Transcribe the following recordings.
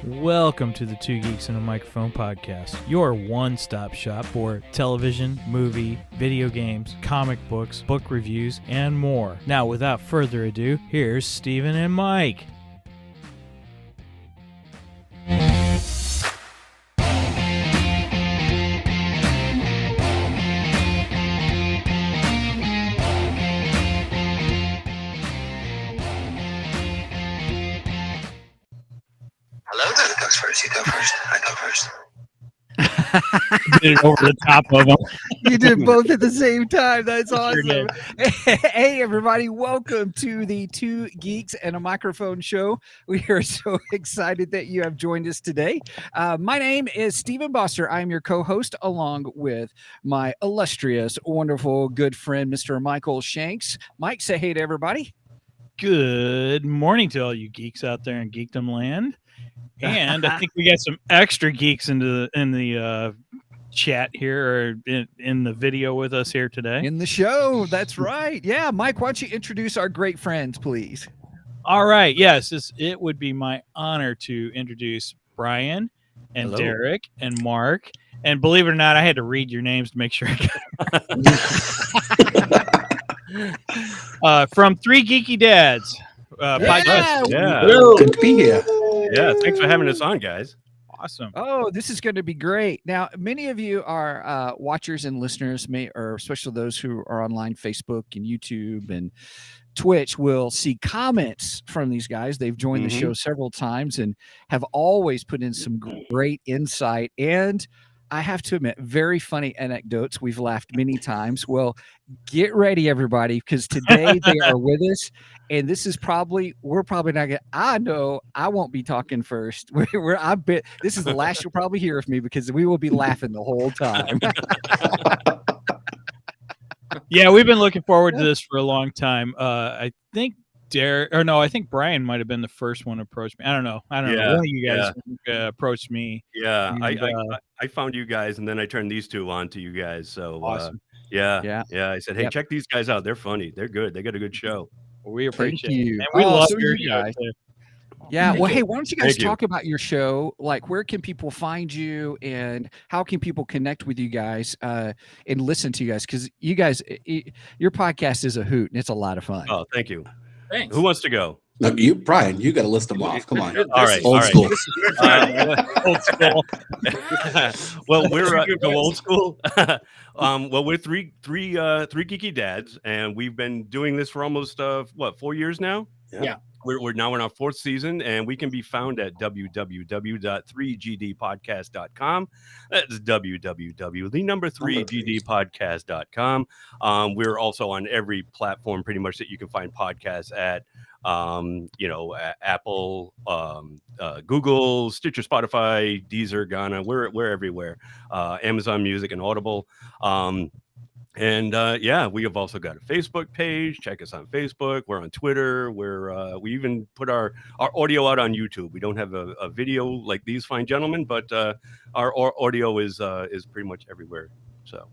Welcome to the Two Geeks and a Microphone podcast, your one-stop shop for television, movie, video games, comic books, book reviews, and more. Now, without further ado, here's Steven and Mike. You go first. I go first. Did it over the top of them. You did both at the same time. That's awesome. Hey, everybody. Welcome to the Two Geeks and a Microphone show. We are so excited that you have joined us today. My name is Stephen Boster. I'm your co-host along with my illustrious, wonderful, good friend, Mr. Michael Shanks. Mike, say hey to everybody. Good morning to all you geeks out there in Geekdom land. And I think we got some extra geeks in the chat here, or in the video with us here today. In the show, that's right. Yeah, Mike, why don't you introduce our great friends, please? All right. Yes, it would be my honor to introduce Brien and Hello. Derek and Marc. And believe it or not, I had to read your names to make sure I got it. From Three Geeky Dads. Podcast. Yeah. Good to be here. Yeah. Thanks for having us on, guys. Awesome. Oh, this is going to be great. Now, many of you are watchers and listeners, or especially those who are online, Facebook and YouTube and Twitch, will see comments from these guys. They've joined the show several times and have always put in some great insight and, I have to admit, very funny anecdotes. We've laughed many times. Well, get ready, everybody, because today they are with us. And this is we're probably not going to, I know I won't be talking first. I bet this is the last you'll probably hear of me because we will be laughing the whole time. Yeah, we've been looking forward to this for a long time. I think I think Brien might have been the first one to approach me. I don't know. One of you guys approached me. Yeah. And, I found you guys, and then I turned these two on to you guys. So awesome. Yeah. I said, hey, check these guys out. They're funny. They're good. They got a good show. We appreciate Thank you. it. And we love so your you show guys. too. Yeah. Well, hey, why don't you guys Thank you. talk about your show? Like, where can people find you and how can people connect with you guys and listen to you guys? Because you guys, your podcast is a hoot and it's a lot of fun. Oh, thank you. Thanks. Who wants to go? Look, Brien, you got to list them off. Come on. All right. Old school. Old school. Well, we're go old school. Well, we're three geeky dads, and we've been doing this for almost 4 years now. Yeah. We're now in our fourth season, and we can be found at www.3gdpodcast.com. That's www.3gdpodcast.com. We're also on every platform pretty much that you can find podcasts at. Apple, Google, Stitcher, Spotify, Deezer, Ghana. We're everywhere. Amazon Music and Audible. We have also got a Facebook page. Check us on Facebook. We're on Twitter. We even put our audio out on YouTube. We don't have a video like these fine gentlemen, but our audio is pretty much everywhere. So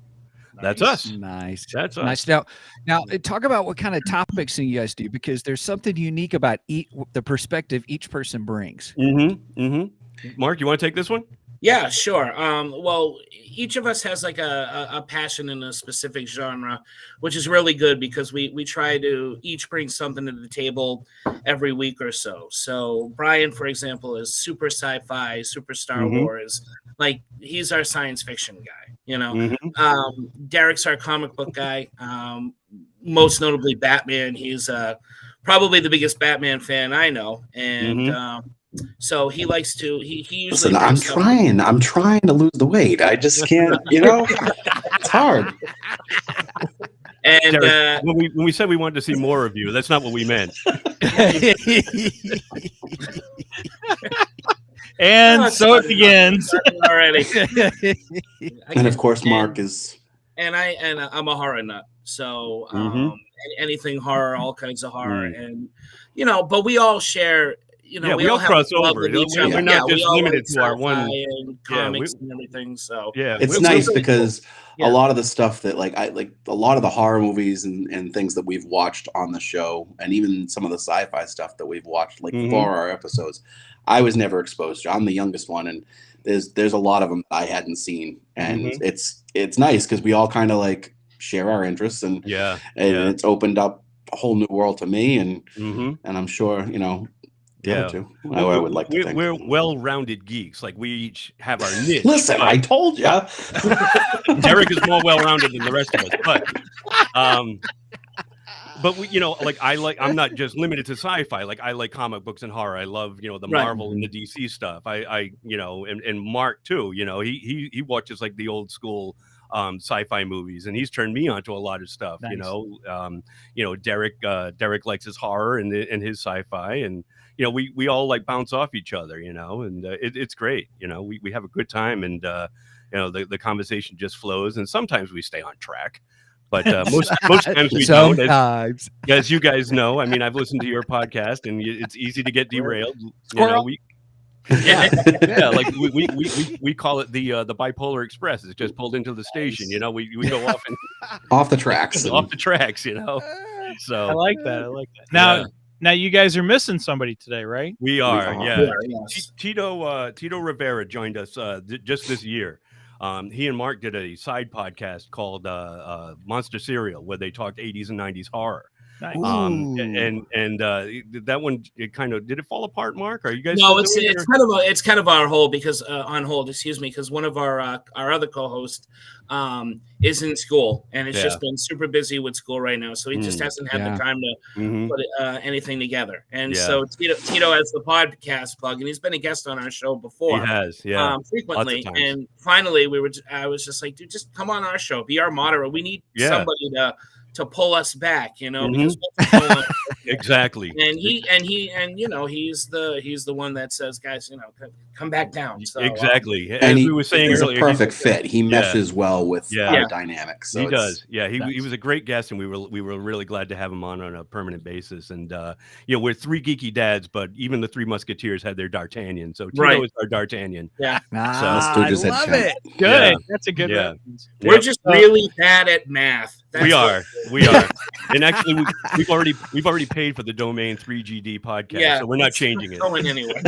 that's us. Nice. That's us. Nice. Now, talk about what kind of topics you guys do, because there's something unique about the perspective each person brings. Marc, you want to take this one? Yeah, sure. Well, each of us has like a passion in a specific genre, which is really good because we try to each bring something to the table every week or so. So Brien, for example, is super sci-fi, super Star Wars. Like, he's our science fiction guy, you know. Derek's our comic book guy. Most notably Batman. He's probably the biggest Batman fan I know. And so he likes to he usually Listen, I'm trying to lose the weight. I just can't, it's hard. And Derek, when we said we wanted to see more of you, that's not what we meant. And so it begins already. And of course, Marc is and I'm a horror nut. So Mhm. anything horror, all kinds of horror, Mm. and but we all share. Yeah, we we all all have cross love over. with each We're other. not We just all limited like to our sci-fi one- and Yeah, comics and everything. So Yeah, It's we're nice really because Yeah. a lot of the stuff that like a lot of the horror movies and things that we've watched on the show, and even some of the sci-fi stuff that we've watched like Mhm. for our episodes, I was never exposed to. I'm the youngest one, and there's a lot of them I hadn't seen, and Mhm. it's nice because we all kind of like share our interests, and Yeah. it's opened up a whole new world to me, and Mhm. I'm sure the other Yeah. two. I would like to think. We're well-rounded geeks. Like, we each have our niche. Listen, but I told you. Derek is more well-rounded than the rest of us, but I'm not just limited to sci-fi. Like, I like comic books and horror. I love, the Right. Marvel and the DC stuff. And Marc too, he watches like the old school sci-fi movies, and he's turned me on to a lot of stuff. Nice. Derek likes his horror and his sci-fi, and we all like bounce off each other, and it's great. We have a good time, and the conversation just flows, and sometimes we stay on track. But most times we don't. Sometimes. As you guys know, I mean, I've listened to your podcast, and it's easy to get derailed. Squirrel. Yeah, like we call it the bipolar express. It's just pulled into the station. We go off and Off the tracks. off the tracks. I So like that. Now, Yeah. now you guys are missing somebody today, right? we are. are. Yeah. Yes. Tito Rivera joined us just this year. He and Marc did a side podcast called Monster Serial, where they talked 80s and 90s horror. Nice. Ooh. And that one, did it fall apart, Marc? Are you guys No, still doing it, it's kind of on hold because because one of our other co-hosts is in school, and it's just been super busy with school right now, so he just hasn't had Yeah. the time to Mhm. put anything together. And Yeah. so Tito has the podcast plug, and he's been a guest on our show He before. has, yeah. Frequently, times. and finally I was just like, dude, just come on our show, be our moderator. We need Yeah. somebody to pull us back, Mhm. because what's going on? Exactly. And he's the one that says, guys, come back down. So Exactly. And As he, we were saying he's a earlier, perfect fit. He meshes well with Yeah. our dynamics. So he it's- does. Yeah, he Nice. was a great guest, and we were really glad to have him on a permanent basis. And we're three geeky dads, but even the Three Musketeers had their D'Artagnan. So Tito Right. is our D'Artagnan. Ah, So I just had love Chen. it. Good. Yeah. That's a good Yeah. reference. we're Yep. just really bad at math. That's We what- are. We are. And actually, we've already paid for the domain 3GD podcast, Yeah, so we're not it's changing it. going anywhere.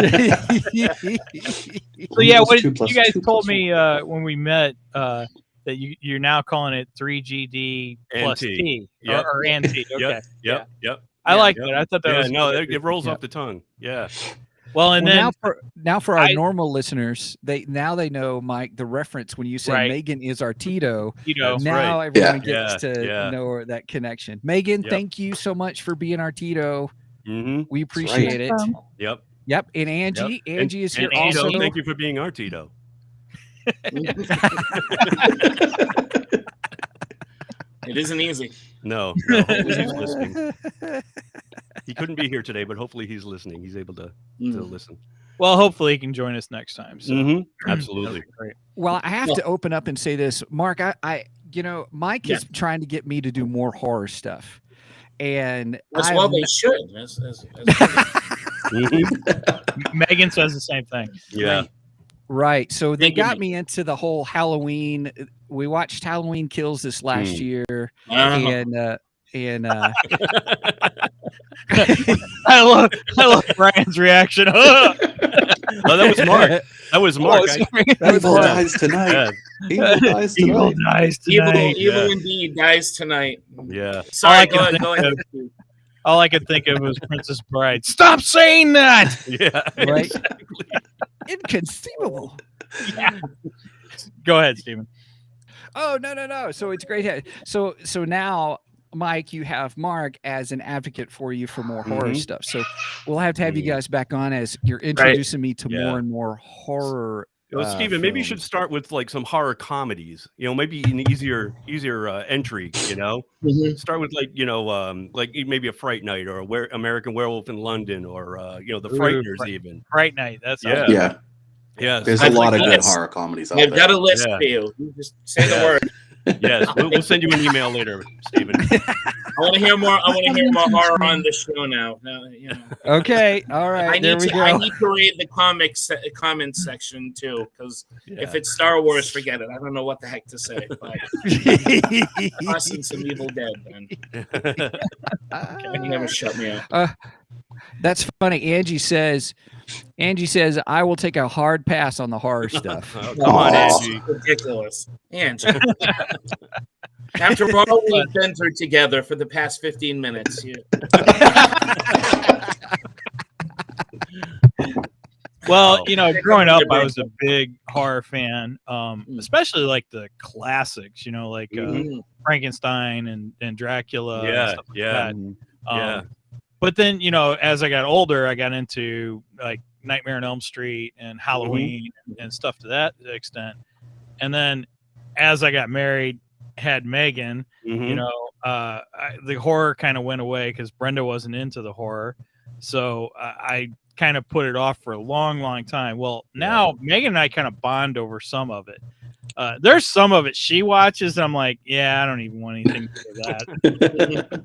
So yeah, Plus what two did, plus you guys two told plus me when we met that you're now calling it 3GD plus NT. T Yep. or NT. Okay. Yep. I like Yep. that. I thought that Yeah, was no, good. it rolls Yeah. off the tongue. Yeah. Well, and Well, then now for our I- normal listeners, they know, Mike, the reference when you say Right. Megan is our Tito. Tito. That's Now right. everyone Yeah. gets to Yeah. know that connection. Megan, Yep. thank you so much for being our Tito. Mm-hmm. We right. appreciate it. Yep. Yep. And Angie, Yep. Angie is here and Tito, also. thank you for being our Tito. It isn't easy. No, hopefully he's listening. He couldn't be here today, but hopefully he's listening. He's able to listen. well, hopefully he can join us next time. So Mm-hmm. Absolutely. that'd be great. Well, I have Well- to open up and say this, Mark. Mike Yeah. is trying to get me to do more horror stuff, and As I well have they no- should. Mhm. Megan says the same thing. Yeah. Right. So they Thank you, got Mike. me into the whole Halloween. We watched Halloween Kills this last year, and I love Brian's reaction. Oh, that was Marc. That was Marc. Oh, sorry. Evil Yeah. dies tonight. Yeah. Evil dies Evil tonight. dies tonight. Evil Yeah. indeed dies tonight. Yeah. Sorry, can think go ahead. All I could think of was Princess Bride. Stop saying that. Yeah. Right. Exactly. inconceivable. Go ahead, Stephen. Oh no! So it's great. So now, Mike, you have Mark as an advocate for you for more horror Mhm. stuff. So we'll have to have you Mhm. guys back on as you're introducing me to Yeah. more and more horror. Well, Stephen, maybe you should films. start with like some horror comedies. Maybe an easier entry. Start with like maybe a Fright Night or American Werewolf in London or the Frighteners Fright- even. Fright Night. That's Yeah. Yeah, Yeah. there's I'd a lot like of good this. horror comedies out I've there. got a list Yeah. for you. You just say the Yeah. word. Yes, we'll send you an email later, Stephen. I want to hear more. I want to hear more horror on the show now. Now, Okay, all right. There we go. I need to read the comments section too, because if it's Star Wars, forget it. I don't know what the heck to say. But us and some Evil Dead, then. You never shut me up. That's funny. Angie says, I will take a hard pass on the horror stuff. Oh, come on, Angie. Ridiculous. Angie. After all we've been through together for the past 15 minutes. Well, growing up, I was a big horror fan, especially like the classics, like Frankenstein and Dracula. Yeah, and stuff like that. But then, as I got older, I got into like Nightmare on Elm Street and Halloween and stuff to that extent. And then as I got married, had Megan, the horror kind of went away because Brenda wasn't into the horror. So I kind of put it off for a long, long time. Well, now Megan and I kind of bond over some of it. There's some of it she watches. And I'm like, I don't even want anything to do with that.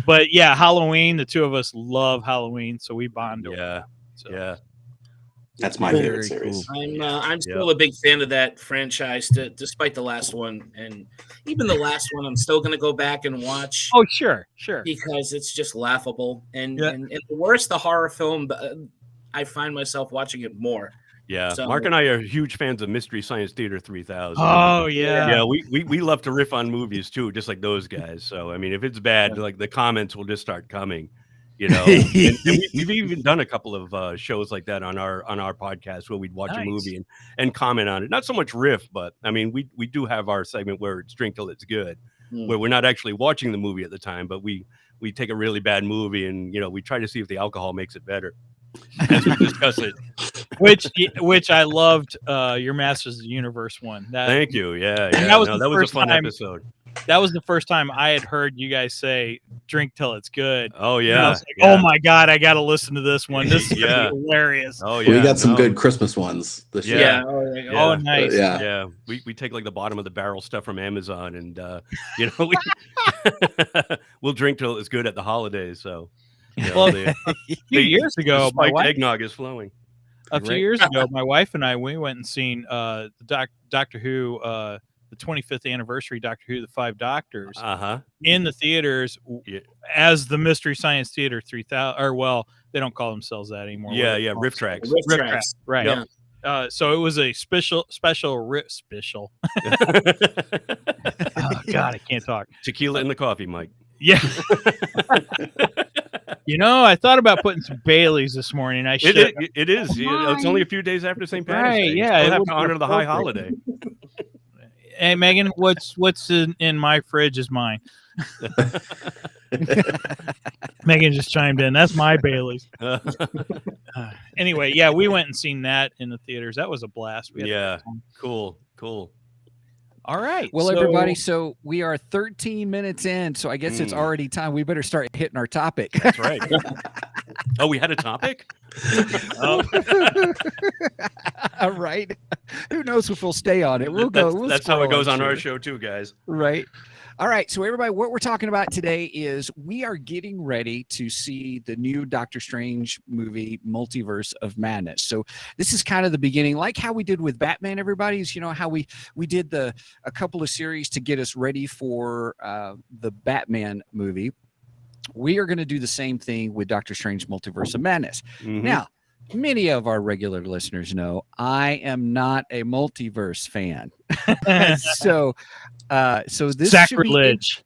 But Halloween, the two of us love Halloween, so we bond over it. That's my favorite series. I'm still a big fan of that franchise, despite the last one, and even the last one, I'm still going to go back and watch. Oh, sure, because it's just laughable. And the worse the horror film, I find myself watching it more. Yeah, so, Marc and I are huge fans of Mystery Science Theater 3000. Oh yeah, we love to riff on movies too, just like those guys. So I mean, if it's bad, like the comments will just start coming. And we've even done a couple of shows like that on our podcast where we'd watch a movie and comment on it. Not so much riff, but I mean, we do have our segment where it's drink till it's good, where we're not actually watching the movie at the time, but we take a really bad movie and we try to see if the alcohol makes it better as we discuss it. Which I loved your Masters of the Universe one. Thank you. Yeah. That was a fun episode. That was the first time I had heard you guys say "drink till it's good." Oh yeah! And I was like, oh my god, I got to listen to this one. This is gonna be hilarious. Oh yeah, we got some good Christmas ones this year. Yeah. Oh nice. Yeah. We take like the bottom of the barrel stuff from Amazon, and we'll drink till it's good at the holidays. So, a few years ago, my wife, eggnog is flowing. A few years ago, my wife and I we went and seen Doctor Who. The 25th anniversary Doctor Who, the Five Doctors, in the theaters as the Mystery Science Theater 3000. Or well, they don't call themselves that anymore. Riff Tracks. Riff Tracks. Right. Yep. So it was a special. Oh God, I can't talk. Tequila in the coffee, Mike. Yeah. I thought about putting some Baileys this morning. I should. It is. It's only a few days after St. Patrick's Day. Yeah, we'll have to honor the high holiday. Hey Megan, what's in my fridge is mine. Megan just chimed in. That's my Baileys. Anyway, we went and seen that in the theaters. That was a blast. Cool. All right. Well, everybody, so we are 13 minutes in, so I guess it's already time. We better start hitting our topic. That's right. Oh, we had a topic? All right. Who knows if we'll stay on it? We'll go. That's how it goes on our show too, guys. Right. All right. So everybody, what we're talking about today is we are getting ready to see the new Doctor Strange movie, Multiverse of Madness. So this is kind of the beginning, like how we did with Batman, everybody's, how we did a couple of series to get us ready for the Batman movie. We are going to do the same thing with Doctor Strange Multiverse of Madness. Now, many of our regular listeners know I am not a multiverse fan. So this sacrilege.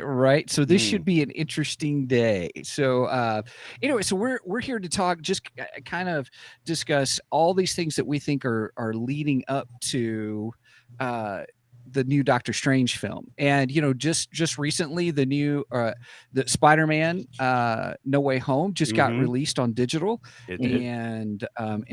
Right. So this should be an interesting day. So anyway, so we're here to talk, just kind of discuss all these things that we think are leading up to the new Doctor Strange film. And just recently the new the Spider-Man No Way Home just got released on digital. And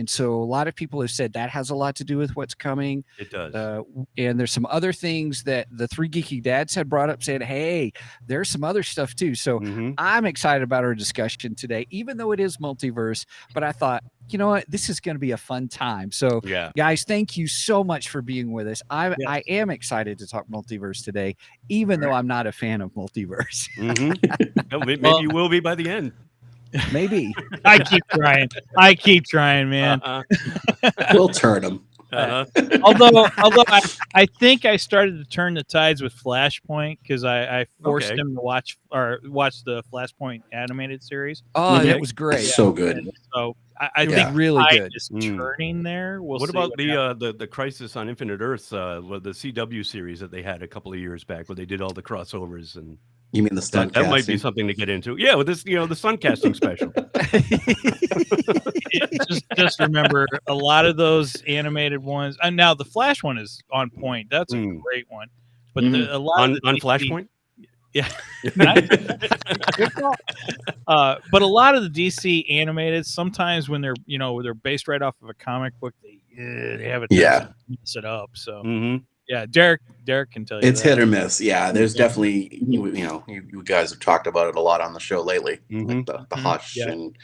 so a lot of people have said that has a lot to do with what's coming. It does. And there's some other things that the Three Geeky Dads had brought up, saying, hey, there's some other stuff too. So I'm excited about our discussion today, even though it is multiverse. But I thought, you know what, this is going to be a fun time. So Yeah. guys, thank you so much for being with us. I am excited to talk multiverse today, even though I'm not a fan of multiverse. Maybe you will be by the end. Maybe. I keep trying, man. We'll turn them. Although I think I started to turn the tides with Flashpoint because I forced him to watch the Flashpoint animated series. Oh, that was great. So good. And so I think really good. Is turning there. We'll what see about the Crisis on Infinite Earths, the CW series that they had a couple of years back where they did all the crossovers and. You mean the stunt that might be something to get into. Yeah, with this, the stunt casting special. just remember a lot of those animated ones. And now the Flash one is on point. That's a great one. But a lot on of the Flashpoint. Yeah. But a lot of the DC animated, sometimes when they're based right off of a comic book, they have a tendency to mess it up. So yeah, Derek can tell you it's hit or miss. Yeah, there's definitely you guys have talked about it a lot on the show lately, like the Hush and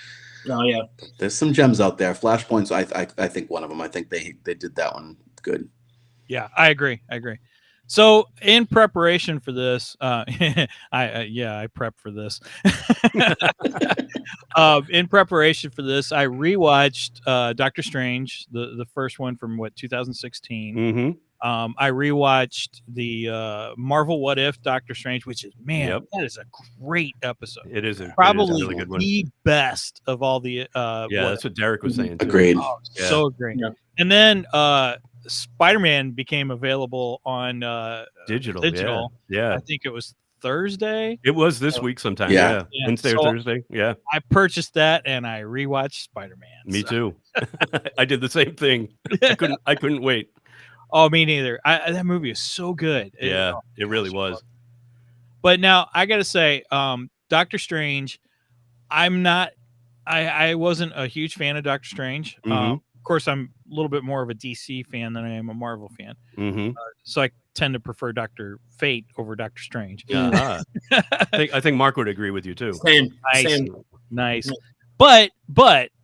there's some gems out there. Flashpoint's I think one of them. I think they did that one good. Yeah, I agree. So in preparation for this, I prepped for this. In preparation for this, I rewatched Doctor Strange, the first one from 2016. I rewatched the Marvel What If Doctor Strange, which is that is a great episode. It is probably really good one. The best of all the. That's what Derek was saying. Too. Agreed. Oh, so great. Yeah. And then Spider-Man became available on digital. Yeah. I think it was Thursday. It was this week sometime. Yeah. Wednesday or Thursday. Yeah. I purchased that and I rewatched Spider-Man. Me too. I did the same thing. I couldn't wait. Oh, me neither. That movie is so good. It really was. But now I got to say, Doctor Strange, I wasn't a huge fan of Doctor Strange. Of course, I'm a little bit more of a DC fan than I am a Marvel fan. So I tend to prefer Dr. Fate over Doctor Strange. I think Marc would agree with you too. Same. Nice. But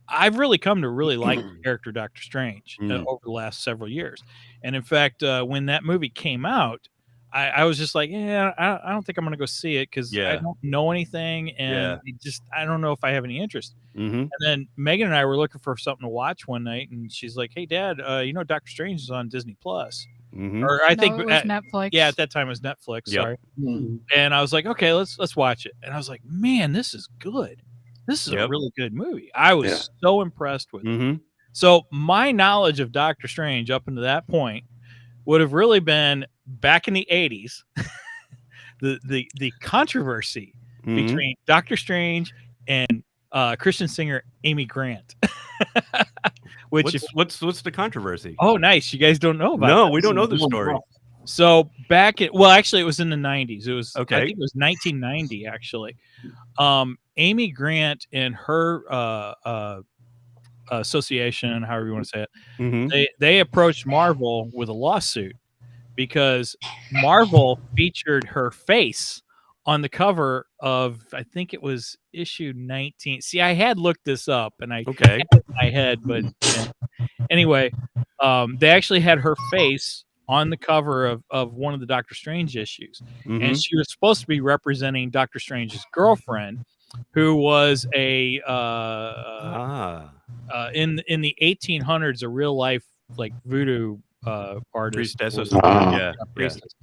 I've really come to really like the character Doctor Strange over the last several years. And in fact, when that movie came out, I was just like, I don't think I'm going to go see it because I don't know anything. And I don't know if I have any interest. And then Megan and I were looking for something to watch one night. And she's like, hey, Dad, Doctor Strange is on Disney Plus. Or I think it was Netflix. Yeah, at that time it was Netflix. Sorry. And I was like, okay, let's watch it. And I was like, man, this is good. This is a really good movie. I was so impressed with it. So my knowledge of Doctor Strange up until that point would have really been back in the 80s, the controversy between Doctor Strange and Christian singer Amy Grant. What's the controversy? Oh, nice. You guys don't know about it. No, we don't know the story. So actually it was in the 90s. It was I think it was 1990 actually. Amy Grant and her association, however you want to say it, they approached Marvel with a lawsuit because Marvel featured her face on the cover of, I think it was issue 19. See, I had looked this up and I had it in my head, but anyway, they actually had her face on the cover of one of the Doctor Strange issues. And she was supposed to be representing Doctor Strange's girlfriend, who was in the 1800s, a real life like voodoo artist. Priestess. Priestess.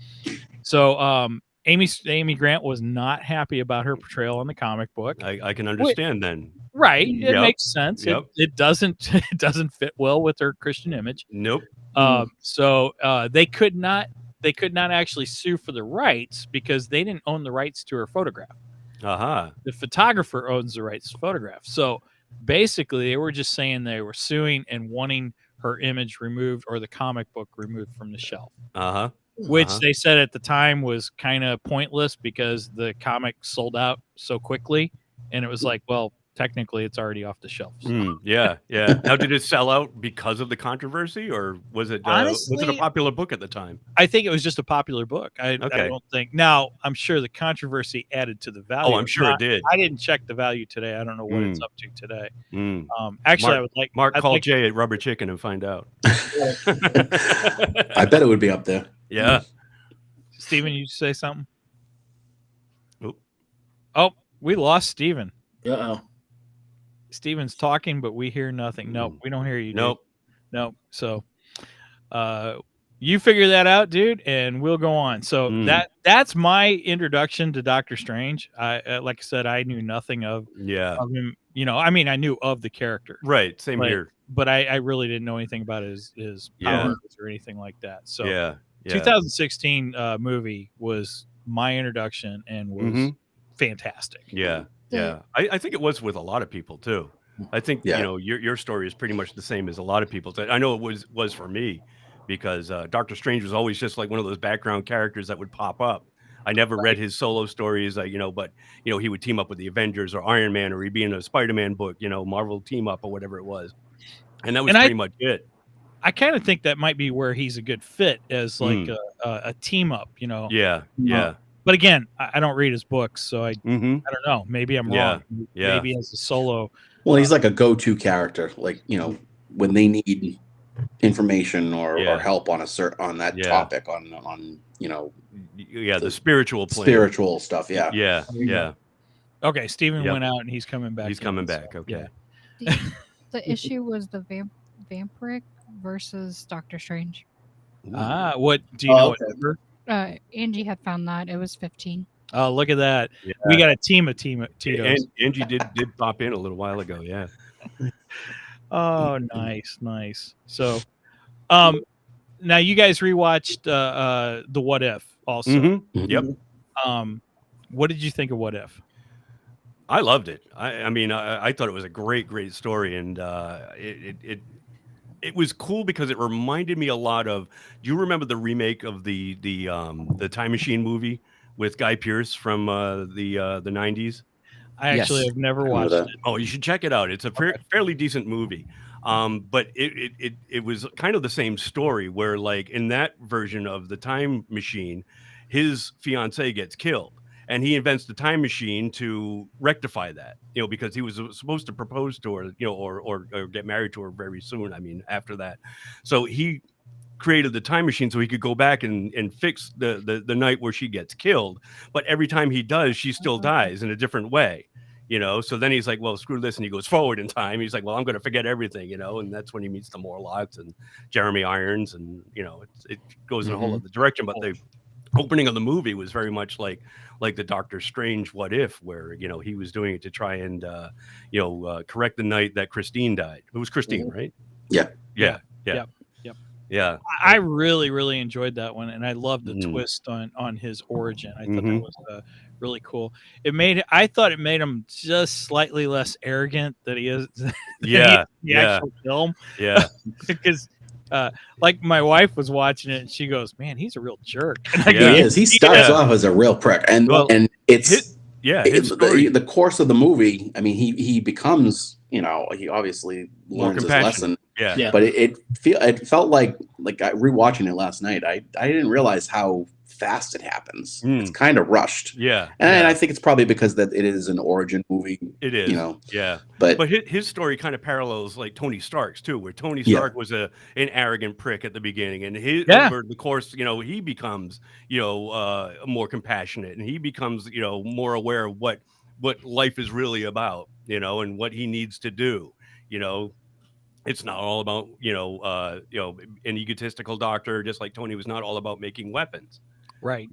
So Amy Grant was not happy about her portrayal in the comic book. I can understand then. Right. It makes sense. It doesn't fit well with her Christian image. Nope. So they could not actually sue for the rights because they didn't own the rights to her photograph. The photographer owns the rights to photograph. So basically they were just saying they were suing and wanting her image removed or the comic book removed from the shelf. Which they said at the time was kind of pointless because the comic sold out so quickly. And it was like, well, technically it's already off the shelf. Yeah. Now, did it sell out because of the controversy, or was it Honestly, a popular book at the time? I think it was just a popular book. I don't think. Now, I'm sure the controversy added to the value. Oh, I'm sure it did. I didn't check the value today. I don't know what it's up to today. Marc, Actually, I would like Marc call Jay at Rubber Chicken and find out. I bet it would be up there. Yeah. Steven, you say something? Oop. Oh, we lost Steven. Uh-oh. Steven's talking, but we hear nothing. Nope, we don't hear you. Nope. Dude. Nope. So you figure that out, dude, and we'll go on. So that's my introduction to Doctor Strange. I like I said, I knew nothing of him. You know, I mean, I knew of the character. Right. Same here. But I really didn't know anything about his powers or anything like that. So 2016 movie was my introduction and was fantastic. Yeah. I think it was with a lot of people too. I think you know your story is pretty much the same as a lot of people's. I know it was for me, because Doctor Strange was always just like one of those background characters that would pop up. I never read his solo stories, but he would team up with the Avengers or Iron Man, or he'd be in a Spider-Man book, Marvel team up or whatever it was, and that was pretty much it. I kind of think that might be where he's a good fit as like a team up, Yeah. But again, I don't read his books, so I don't know. Maybe I'm wrong. Yeah. Maybe as a solo. Well, he's like a go-to character. Like, when they need information or help on that topic on the spiritual plane. Spiritual stuff. Yeah. Okay, Steven went out and he's coming back. He's coming back. Okay. The issue was the vampiric versus Doctor Strange. What do you know? What number? Angie had found that it was 15. Oh, look at that! Yeah. We got a team of Tito's. And Angie did pop in a little while ago. Yeah. Oh, nice. So, now you guys rewatched the What If also. Mm-hmm. Yep. What did you think of What If? I loved it. I mean, I thought it was a great story, and it was cool because it reminded me a lot of. Do you remember the remake of the Time Machine movie with Guy Pearce from the 90s? I actually have never watched it. Oh, you should check it out. It's a fairly decent movie. But it was kind of the same story where, like, in that version of the Time Machine, his fiancée gets killed. And he invents the time machine to rectify that, because he was supposed to propose to her, or get married to her very soon. I mean, after that. So he created the time machine so he could go back and fix the night where she gets killed. But every time he does, she still dies in a different way, So then he's like, well, screw this. And he goes forward in time. He's like, well, I'm going to forget everything, and that's when he meets the Morlocks and Jeremy Irons. And, it goes in a whole other direction. But the opening of the movie was very much like the Doctor Strange What If, where he was doing it to try and correct the night that Christine died. It was Christine, right? Yeah. I really enjoyed that one, and I loved the twist on his origin. I thought that was really cool. I thought it made him just slightly less arrogant than he is. The actual film. Yeah, because. Like my wife was watching it and she goes, "Man, he's a real jerk." He is. He starts off as a real prick, and it's the course of the movie. I mean, he becomes, he obviously learns his lesson. Yeah. But it felt like rewatching it last night. I didn't realize how fast it happens. It's kind of rushed. Yeah. And I think it's probably because that it is an origin movie. It is. Yeah. But his story kind of parallels like Tony Stark's too, where Tony Stark was an arrogant prick at the beginning, and over the course, he becomes, more compassionate, and he becomes, more aware of what life is really about, and what he needs to do. It's not all about, an egotistical doctor, just like Tony was not all about making weapons. Right.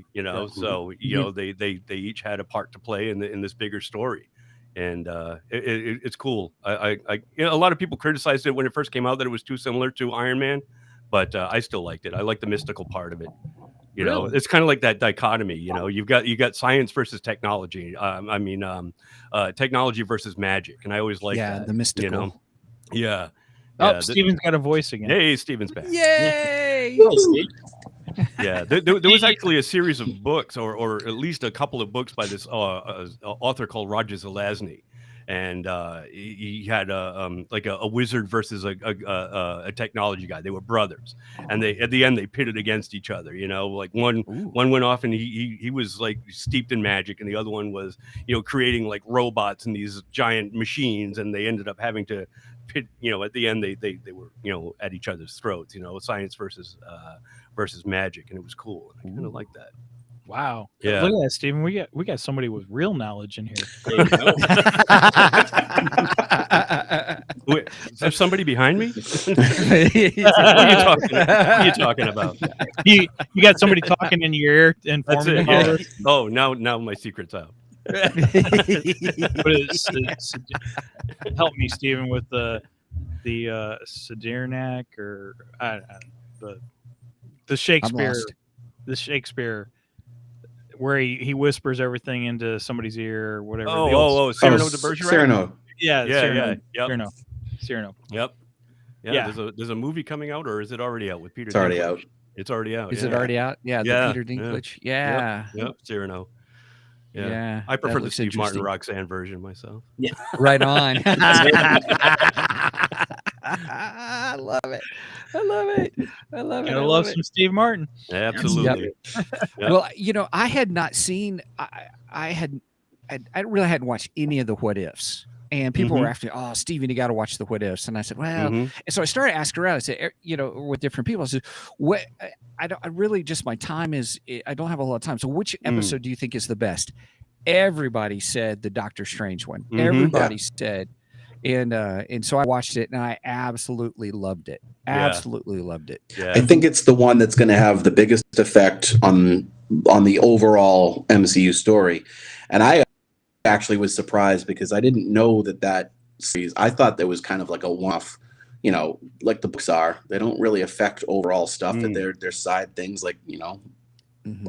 So, they each had a part to play in this bigger story. And it's cool. A lot of people criticized it when it first came out that it was too similar to Iron Man, but I still liked it. I like the mystical part of it. It's kind of like that dichotomy. You've got science versus technology. Technology versus magic, and I always like that. The mystical. Yeah. Oh, Steven's got a voice again. Hey, Steven's back. Yay! Yeah, there was actually a series of books, or at least a couple of books by this author called Roger Zelazny, and he had a wizard versus a technology guy. They were brothers, and they at the end they pitted against each other. You know, like one went off and he was like steeped in magic, and the other one was, you know, creating like robots and these giant machines, and they ended up having to pit. You know, at the end they were, you know, at each other's throats. You know, science versus magic, and it was cool. I kind of like that. Wow. Yeah. Look at that, Steven. We got somebody with real knowledge in here. Wait, is there somebody behind me? What are you talking about? You got somebody talking in your ear and informing you all this? Oh, now my secret's out. But help me, Steven, with the Sidirnak or the Shakespeare. Where he whispers everything into somebody's ear or whatever. Cyrano de Bergerac. Cyrano. Yeah. Cyrano. Yep. Yeah. There's a movie coming out, or is it already out with Peter? It's already out. It's already out. Is it already out? Yeah. The Peter Dinklage. Yeah. Yep. Cyrano. Yeah. I prefer the Steve Martin Roxanne version myself. Yeah. Right on. I love it. I love some Steve Martin. Absolutely. Yep. Well, you know, I had not seen. I really hadn't watched any of the What Ifs, and people were asking, "Oh, Steven, you got to watch the What Ifs." And I said, "Well," and so I started asking around. I said, you know, with different people, I said, "What? I really just my time is. I don't have a lot of time. So, which episode do you think is the best?" Everybody said the Doctor Strange one. Everybody said. And so I watched it and I absolutely loved it. Absolutely loved it. Yeah. I think it's the one that's going to have the biggest effect on the overall MCU story. And I actually was surprised because I didn't know that series. I thought there was kind of like a one-off, you know, like the books are. They don't really affect overall stuff. That they're side things, like, you know,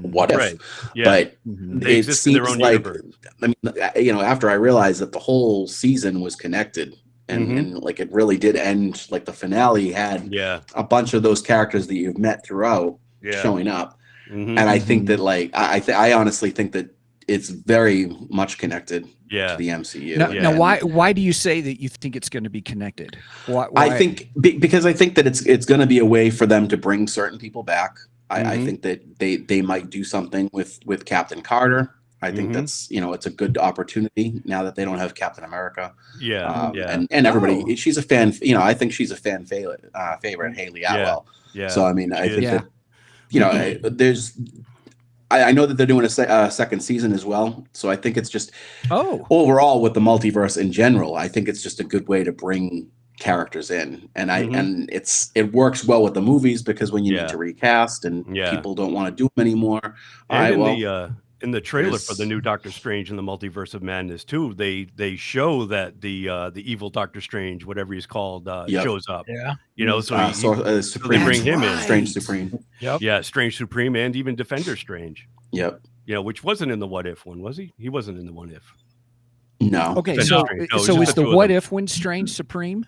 what if? Right. Yeah. But they it exist in their seems own like, universe. I mean, you know, after I realized that the whole season was connected, and like it really did end, like the finale had a bunch of those characters that you've met throughout showing up. And I think that, like, I honestly think that it's very much connected to the MCU. Now, why do you say that you think it's going to be connected? Why? I think because I think that it's going to be a way for them to bring certain people back. I think that they might do something with Captain Carter. I think that's, you know, it's a good opportunity now that they don't have Captain America. And everybody, she's a fan. You know, I think she's a fan favorite, Haley Atwell. So I mean, I think that, you know, there's. I know that they're doing a second season as well. So I think it's just overall with the multiverse in general, I think it's just a good way to bring characters in, and it works well with the movies, because when you need to recast and people don't want to do them anymore. And in the trailer for the new Doctor Strange in the Multiverse of Madness too, they show that the evil Doctor Strange, whatever he's called, shows up. You know, so they bring him in. Strange Supreme. Strange Supreme, and even Defender Strange. You know, which wasn't in the What If one, was he? He wasn't in the What If. No. Okay, so is the What If one Strange Supreme?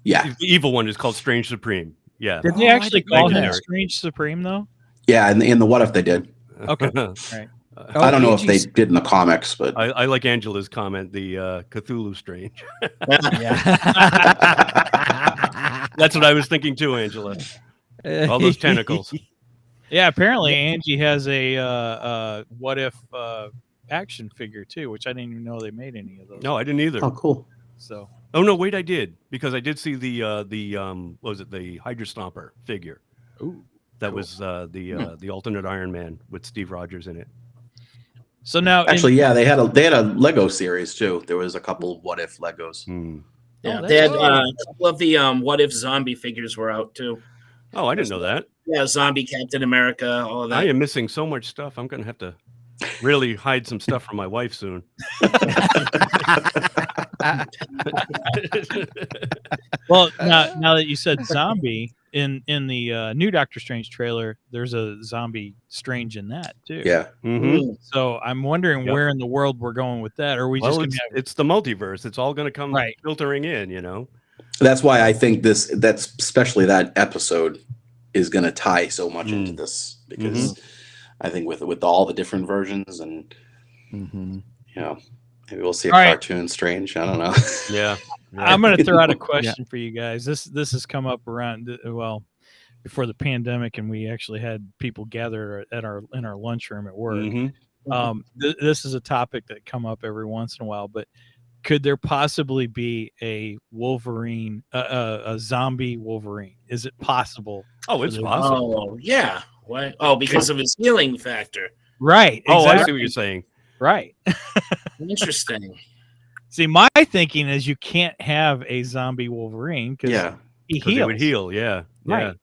Yeah, the evil one is called Strange Supreme. Yeah. Did they actually call him Strange Supreme though? Yeah, in the What If they did. Okay. Right. I don't know if they did in the comics, but I like Angela's comment, the Cthulhu Strange. That's what I was thinking too, Angela. All those tentacles. Yeah, apparently Angie has a What If action figure too, which I didn't even know they made any of those. No, I didn't either. Oh, cool. So. Oh no, wait, I did, because I did see the what was it, the Hydra Stomper figure. Ooh, that was the alternate Iron Man with Steve Rogers in it. So now, actually, they had a Lego series too. There was a couple of What If Legos. Yeah, they had a couple of the What If zombie figures were out too. Oh, I didn't know that. Yeah, zombie Captain America, all of that. I am missing so much stuff. I'm going to have to really hide some stuff from my wife soon. Well, now that you said zombie, in the new Doctor Strange trailer, there's a zombie Strange in that too. Yeah. So I'm wondering where in the world we're going with that. Or are we just going to have... It's the multiverse. It's all going to come filtering in, you know. That's why I think that's especially that episode is going to tie so much into this, because I think with all the different versions and you know, Maybe we'll see a All right. cartoon Strange. I don't know. Yeah. I'm going to throw out a question for you guys. This has come up around before the pandemic, and we actually had people gather in our lunchroom at work. This is a topic that come up every once in a while, but could there possibly be a Wolverine, a zombie Wolverine? Is it possible? Oh, it's possible. Oh, yeah. Why? Oh, because of his healing factor. Right. Exactly. Oh, I see what you're saying. Right. Interesting. See, my thinking is you can't have a zombie Wolverine because he heals. It would heal. Yeah. Right.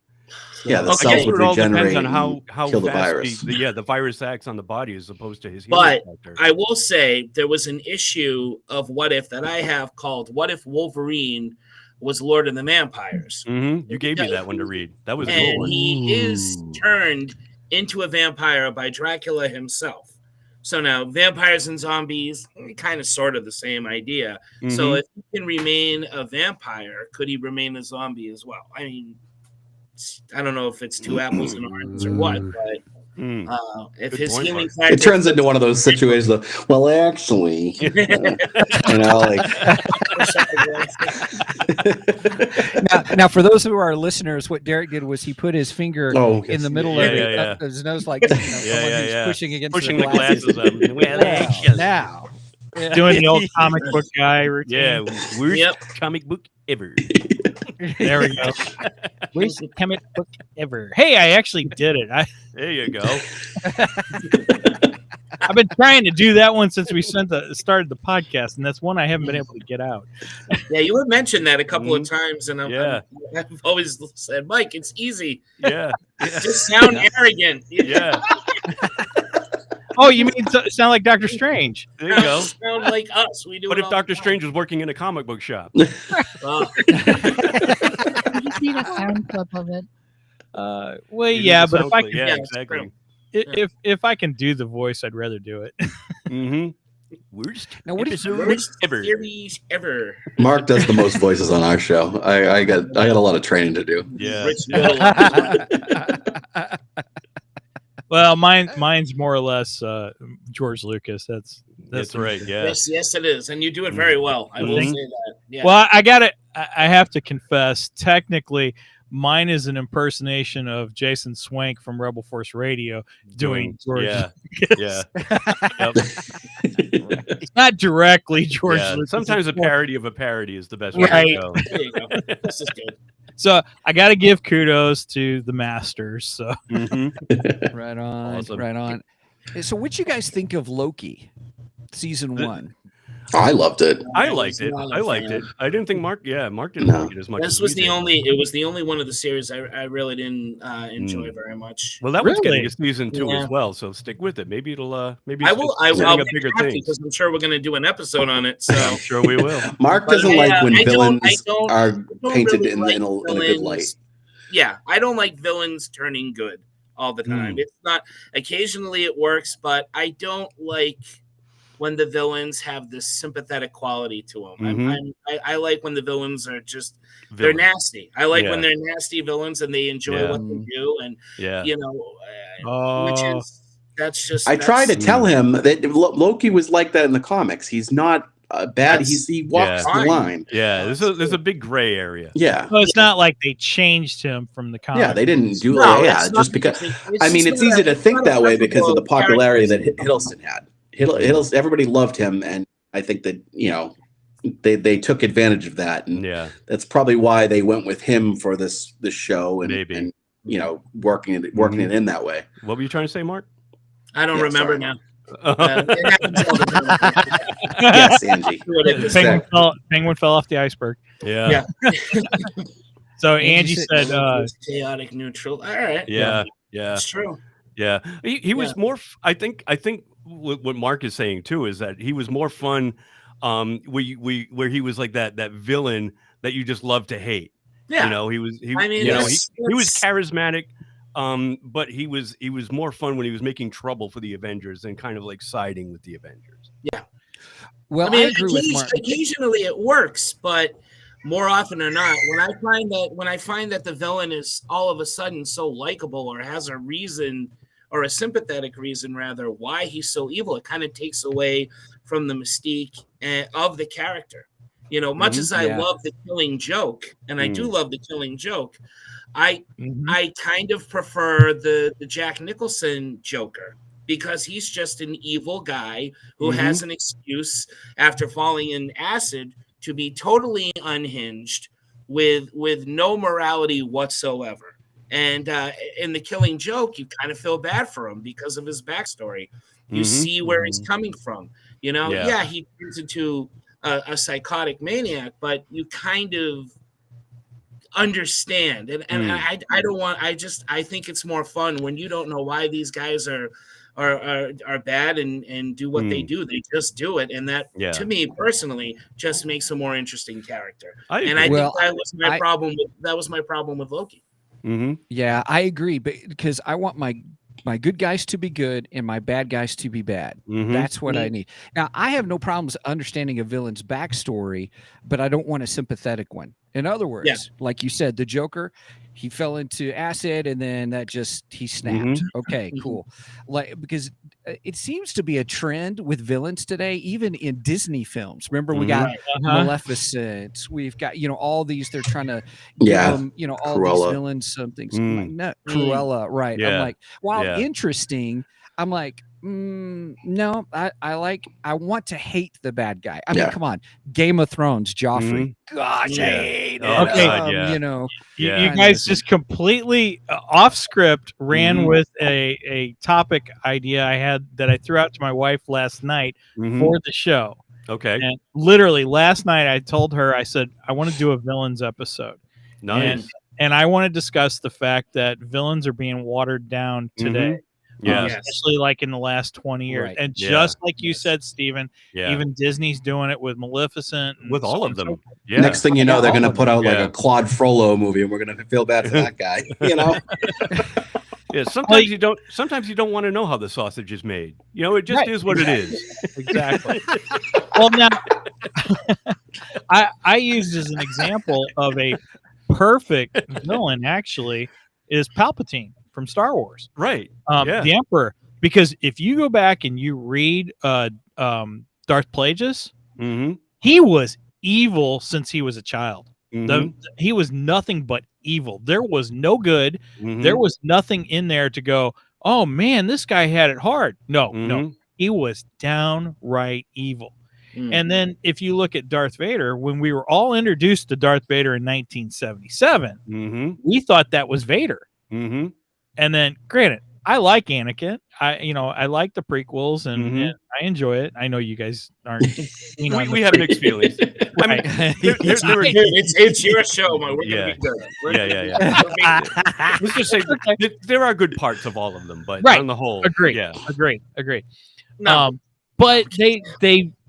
Yeah, the cells would regenerate on how kill the fast virus. the virus acts on the body as opposed to his healing factor. I will say there was an issue of What If that I have called What If Wolverine was Lord of the Vampires? You gave me that one to read. That was a good one. He is turned into a vampire by Dracula himself. So now vampires and zombies, kind of sort of the same idea. So if he can remain a vampire, could he remain a zombie as well? I mean, I don't know if it's two apples and oranges or what, but if his healing factor, it turns into one of those situations of, well, actually, Now, for those who are listeners, what Derek did was he put his finger in the middle of his nose, like someone who's pushing against the glasses. Now, doing the old comic book guy routine. Yeah, worst comic book ever. There we go. Worst comic book ever. Hey, I actually did it. There you go. I've been trying to do that one since we started the podcast, and that's one I haven't been able to get out. Yeah, you had mentioned that a couple of times, and I've always said, Mike, it's easy. Yeah. Just sound arrogant. Yeah. Oh, you mean sound like Doctor Strange? There you go. Sound like us. We do. But if Doctor Strange was working in a comic book shop? You just need a sound clip of it. Well, yeah, but if I can, exactly. If I can do the voice, I'd rather do it. Worst. Now, what is worst series ever? Marc does the most voices on our show. I got a lot of training to do. Yeah. Well, mine's more or less George Lucas. That's right. Yeah. Yes, it is, and you do it very well. I will say that. Yeah. Well, I have to confess. Technically, mine is an impersonation of Jason Swank from Rebel Force Radio doing George. Yeah. It's not directly George Lucas. Sometimes a parody of a parody is the best way to go. There you go. This is good. So I got to give kudos to the masters. So right on, Awesome. right on. So, what you guys think of Loki, season 1? I loved it. I liked it. I didn't think Marc didn't like it as much. This was the only one of the series I really didn't enjoy very much. Well, that was getting a season 2 as well, so stick with it. Maybe it'll maybe I will a bigger thing because I'm sure we're going to do an episode on it. So I'm sure we will. Marc doesn't like when villains are painted really in a good light. Yeah, I don't like villains turning good all the time. It's not. Occasionally it works, but I don't like when the villains have this sympathetic quality to them. I like when the villains are just they're nasty. I like when they're nasty villains and they enjoy what they do, and which is that's just. I try to tell him that Loki was like that in the comics. He's not bad. He walks the line. Yeah, there's a big gray area. Yeah, well, it's not like they changed him from the comics. Yeah, they didn't do just because. I mean, it's easy to think that way because of the popularity that Hiddleston had. Everybody loved him, and I think that they took advantage of that, and that's probably why they went with him for this show, and maybe and working it in that way. What were you trying to say, Marc? I don't remember now. It happens all the time. Yes, Angie. Penguin fell off the iceberg. Yeah. So Angie said, "Chaotic neutral." All right. Yeah. It's true. Yeah, he was more. I think what Marc is saying too is that he was more fun. Where he was like that villain that you just love to hate. Yeah, he was charismatic. But he was more fun when he was making trouble for the Avengers and kind of like siding with the Avengers. Yeah. Well, I agree with Marc. Occasionally it works, but more often or not, when I find that the villain is all of a sudden so likable or has a reason or a sympathetic reason rather, why he's so evil. It kind of takes away from the mystique of the character. You know, much as I love the Killing Joke, and I do love the Killing Joke, I kind of prefer the Jack Nicholson Joker, because he's just an evil guy who has an excuse after falling in acid to be totally unhinged with no morality whatsoever. And in the Killing Joke, you kind of feel bad for him because of his backstory. You see where he's coming from. You know, he turns into a psychotic maniac, but you kind of understand. And I don't want, I think it's more fun when you don't know why these guys are bad and do what they do. They just do it, and that to me personally just makes a more interesting character. I think that was my problem. That was my problem with Loki. Yeah, I agree, but because I want my good guys to be good and my bad guys to be bad. That's what I need. Now, I have no problems understanding a villain's backstory, but I don't want a sympathetic one. In other words, like you said, the Joker, he fell into acid and then he snapped. Okay, cool. Like, because it seems to be a trend with villains today, even in Disney films. Remember, we got Maleficent. We've got, all these, they're trying to give them, all Cruella. these villains some things. No, Cruella, right. I'm like, wow, interesting. I'm like, no, I want to hate the bad guy. I mean, come on, Game of Thrones, Joffrey. Gosh, I hate it. Okay, you guys just completely off script ran with a topic idea I had that I threw out to my wife last night for the show. Okay, and literally last night I told her, I said, I want to do a villains episode. Nice. And I want to discuss the fact that villains are being watered down today. Especially like in the last 20 years. Right. And just like you said, Steven, even Disney's doing it with Maleficent. And with all of them. Next thing you know, they're going to put out like a Claude Frollo movie, and we're going to feel bad for that guy. Sometimes you don't. Sometimes you don't want to know how the sausage is made. It just is what it is. Exactly. Well, now I used as an example of a perfect villain. Actually, is Palpatine from Star Wars, right? The Emperor. Because if you go back and you read Darth Plagueis, he was evil since he was a child. He was nothing but evil. There was no good. There was nothing in there to go, oh man, this guy had it hard. No, he was downright evil. And then if you look at Darth Vader, when we were all introduced to Darth Vader in 1977, we thought that was Vader. And then, granted, I like Anakin. I like the prequels, and I enjoy it. I know you guys aren't. We have mixed feelings. Right. It's your show, man. We're gonna be good. Let's just say there are good parts of all of them, but on the whole, agree. No, but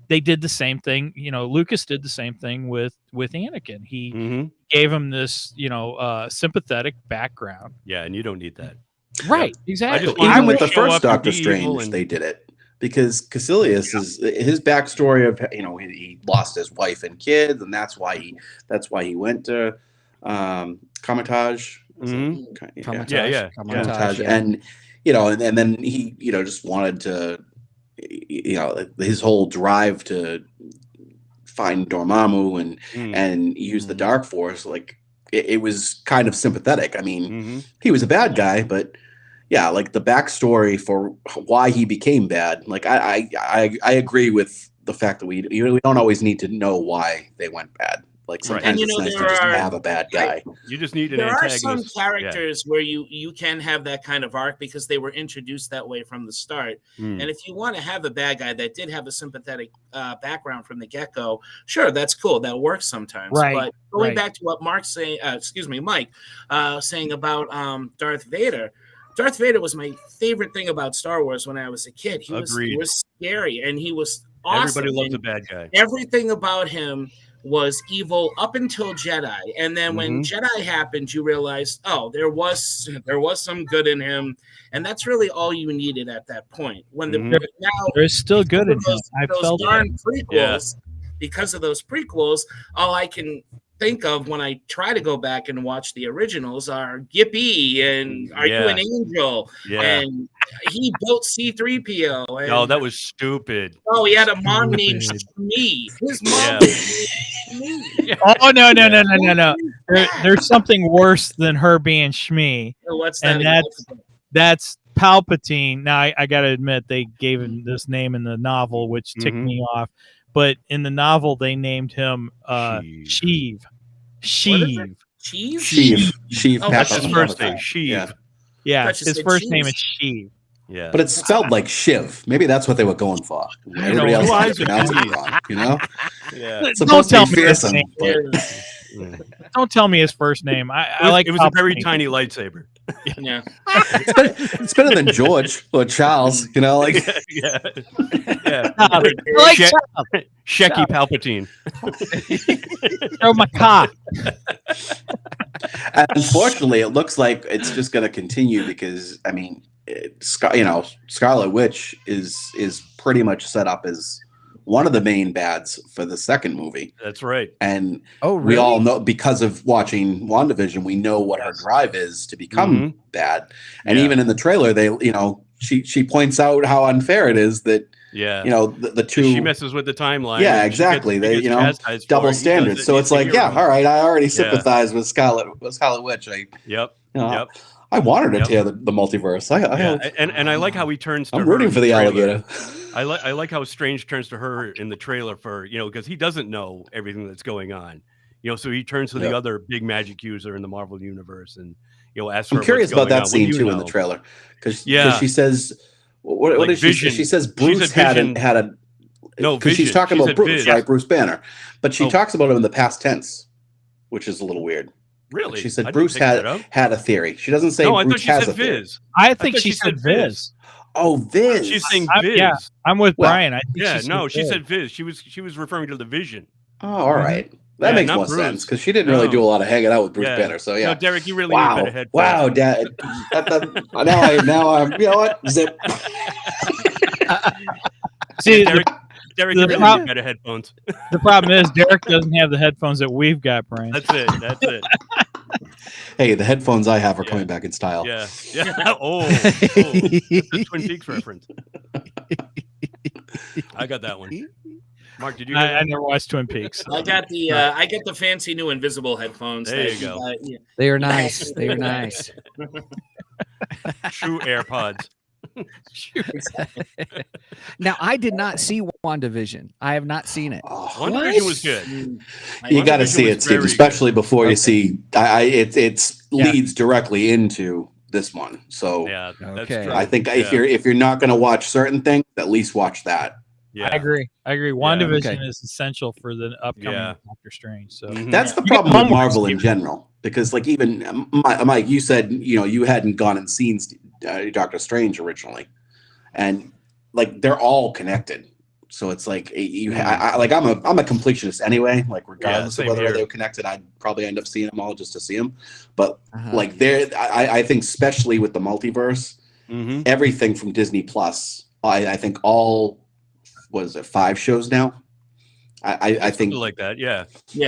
they did the same thing. Lucas did the same thing with Anakin. He gave him this, sympathetic background. Yeah, and you don't need that. Right, exactly. Even with the first Doctor Strange, they did it because Caecilius is his backstory of he lost his wife and kids, and that's why he went to Comitage. Comitage, and and then he just wanted to his whole drive to find Dormammu and use the Dark Force, like it was kind of sympathetic. I mean, he was a bad guy, but like the backstory for why he became bad. Like I agree with the fact that we don't always need to know why they went bad. Like sometimes it's nice to just have a bad guy. You just need an antagonist. There are some characters where you can have that kind of arc because they were introduced that way from the start. And if you want to have a bad guy that did have a sympathetic background from the get-go, sure, that's cool. That works sometimes. Right. But going back to what Mike saying about Darth Vader. Darth Vader was my favorite thing about Star Wars when I was a kid. He was scary and he was awesome. Everybody loves a bad guy. Everything about him was evil up until Jedi, and then when Jedi happened, you realized, there was some good in him, and that's really all you needed at that point. When there's still good in him. I felt darn prequels. Because of those prequels, all I can think of when I try to go back and watch the originals are Gippy and Are You an Angel? And he built C-3PO. And, oh, that was stupid. Oh, he had a mom named Shmi. His mom was Shmi. Oh, no. There's something worse than her being Shmi. Oh, what's that? And that's Palpatine. Now, I got to admit, they gave him this name in the novel, which ticked me off. But in the novel, they named him Sheev. Sheev. Oh, that's his first name. Sheev. Yeah, his first name is Sheev. Yeah, but it's spelled like Shiv. Maybe that's what they were going for. Everybody else pronounced it wrong, you know? Yeah. It's supposed to be fearsome. Don't tell me his first name. I like. It was a very tiny lightsaber. Yeah, it's better than George or Charles. You know, like yeah. Like Shecky Palpatine. Throw my cock. Unfortunately, it looks like it's just going to continue because I mean, Scarlet Witch is pretty much set up as one of the main bads for the second movie. That's right. And we all know, because of watching WandaVision, we know what her drive is to become bad. And even in the trailer, she points out how unfair it is that the two, she messes with the timeline. Yeah, exactly. They double standards. So it's like, all right, I already sympathize with Scarlet Witch. I wanted to tear the multiverse. And I like how he turns to I'm rooting for the alligator. I like how Strange turns to her in the trailer for, because he doesn't know everything that's going on. So he turns to the other big magic user in the Marvel universe and, asks her. I'm curious about that scene too in the trailer. Because she says, what did she say? She says Bruce had a no, because she's talking about Bruce, right? Bruce Banner. But she talks about him in the past tense, which is a little weird. Really? She said Bruce had a theory. She doesn't say Bruce has a theory. I think she said Viz. Oh, Viz. She's saying Viz. I'm with Brien. I think she said Viz. She was referring to the Vision. Oh, all right. That makes more sense because she didn't really do a lot of hanging out with Bruce Banner. So No, Derek, you really need better headphones. Wow, Dad. Now I'm. You know what? Zip. See, Derek, you really need better headphones. The problem is Derek doesn't have the headphones that we've got, Brien. That's it. Hey, the headphones I have are coming back in style. Yeah. Oh, that's a Twin Peaks reference. I got that one. Mark, did you? I never watched Twin Peaks. I got the fancy new invisible headphones. There you go. They are nice. They are nice. True AirPods. Now, I did not see WandaVision. I have not seen it. WandaVision was good. You got to see it, Steve, especially before you see. It leads directly into this one. So that's true. I think if you're not going to watch certain things, at least watch that. Yeah, I agree. WandaVision is essential for the upcoming Doctor Strange. So that's the problem with Marvel in general, because like even Mike, you said you hadn't gone and seen Doctor Strange originally, and like they're all connected. So it's like I'm a completionist anyway. Like regardless of whether they're connected, I'd probably end up seeing them all just to see them. But like I think especially with the multiverse, everything from Disney Plus, I think all. What is it? 5 shows now. I think like that. Yeah.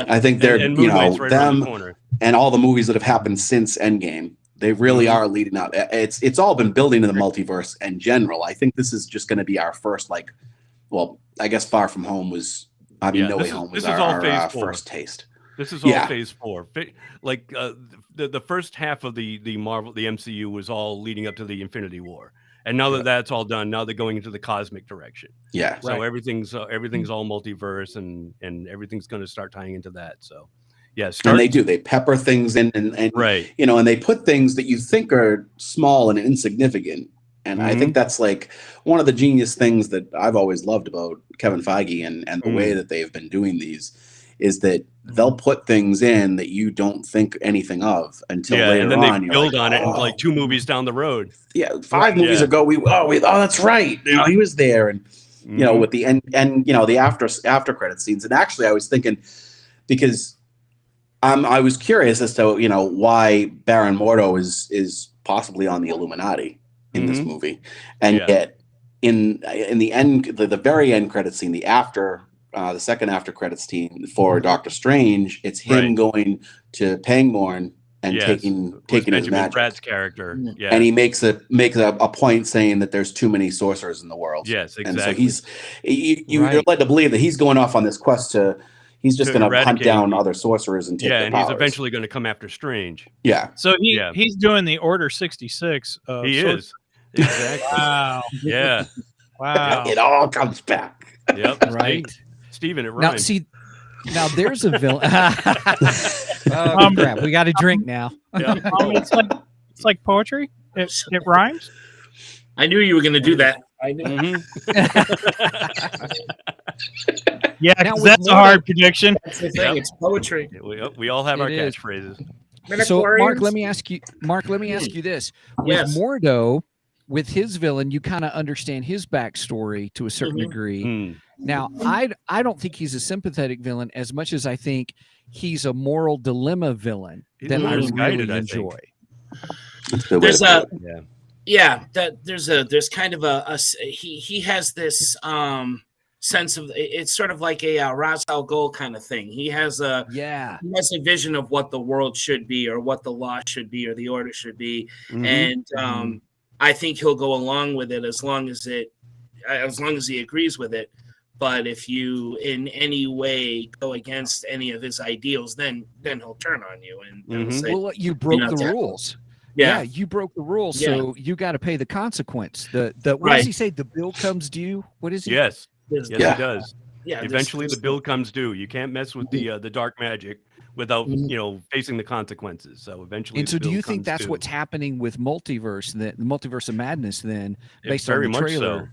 I think they're and right them the and all the movies that have happened since Endgame. They really are leading up. It's all been building to the multiverse in general. I think this is just going to be our first I guess Far From Home was. No Way Home was our first taste. This is all phase 4. Like the first half of the Marvel, the MCU was all leading up to the Infinity War. And now that that's all done, now they're going into the cosmic direction. Yeah. So everything's all multiverse and everything's going to start tying into that. So, and they do. They pepper things in and right. And they put things that you think are small and insignificant. And I think that's like one of the genius things that I've always loved about Kevin Feige and the way that they've been doing these is that they'll put things in that you don't think anything of until later and then on. They build on it in like 2 movies down the road. Yeah, 5 movies ago, that's right. He was there, and with the end, the after credit scenes. And actually, I was thinking because I was curious as to why Baron Mordo is possibly on the Illuminati in this movie, and yet in the end, the very end credit scene, the after the second after credits scene for Doctor Strange, it's him going to Pangborn and taking his magic. Pratt's character, and he makes a point saying that there's too many sorcerers in the world. Yes, exactly. And so you're led to believe that he's going off on this quest he's just going to hunt down other sorcerers and take their powers. He's eventually going to come after Strange. Yeah. So he's doing the Order 66. He is. Exactly. Wow. Yeah. Wow. It all comes back. Yep. Right. Steven, it rhymes. Now there's a villain. Crap. We got a drink now. It's like poetry. It rhymes. I knew you were going to do that. I knew. Yeah, that's a hard prediction. That's the thing. It's poetry. We all have our catchphrases. So, Mark, let me ask you this: with Mordo, with his villain, you kind of understand his backstory to a certain degree. Now, I don't think he's a sympathetic villain as much as I think he's a moral dilemma villain that I really enjoy. There's there's kind of he has this sense of, it's sort of like a Ra's al Ghul kind of thing. He has a vision of what the world should be, or what the law should be, or the order should be, and I think he'll go along with it as long as he agrees with it. But if you in any way go against any of his ideals, then he'll turn on you and say, well, you broke the rules. Yeah, you broke the rules, so you got to pay the consequence. What does he say? The bill comes due. What is he? Yes, he does. Yeah, eventually the bill comes due. You can't mess with the dark magic without facing the consequences. So eventually. And so, do you think that's what's happening with Multiverse, the Multiverse of Madness? Then, based on the trailer. So.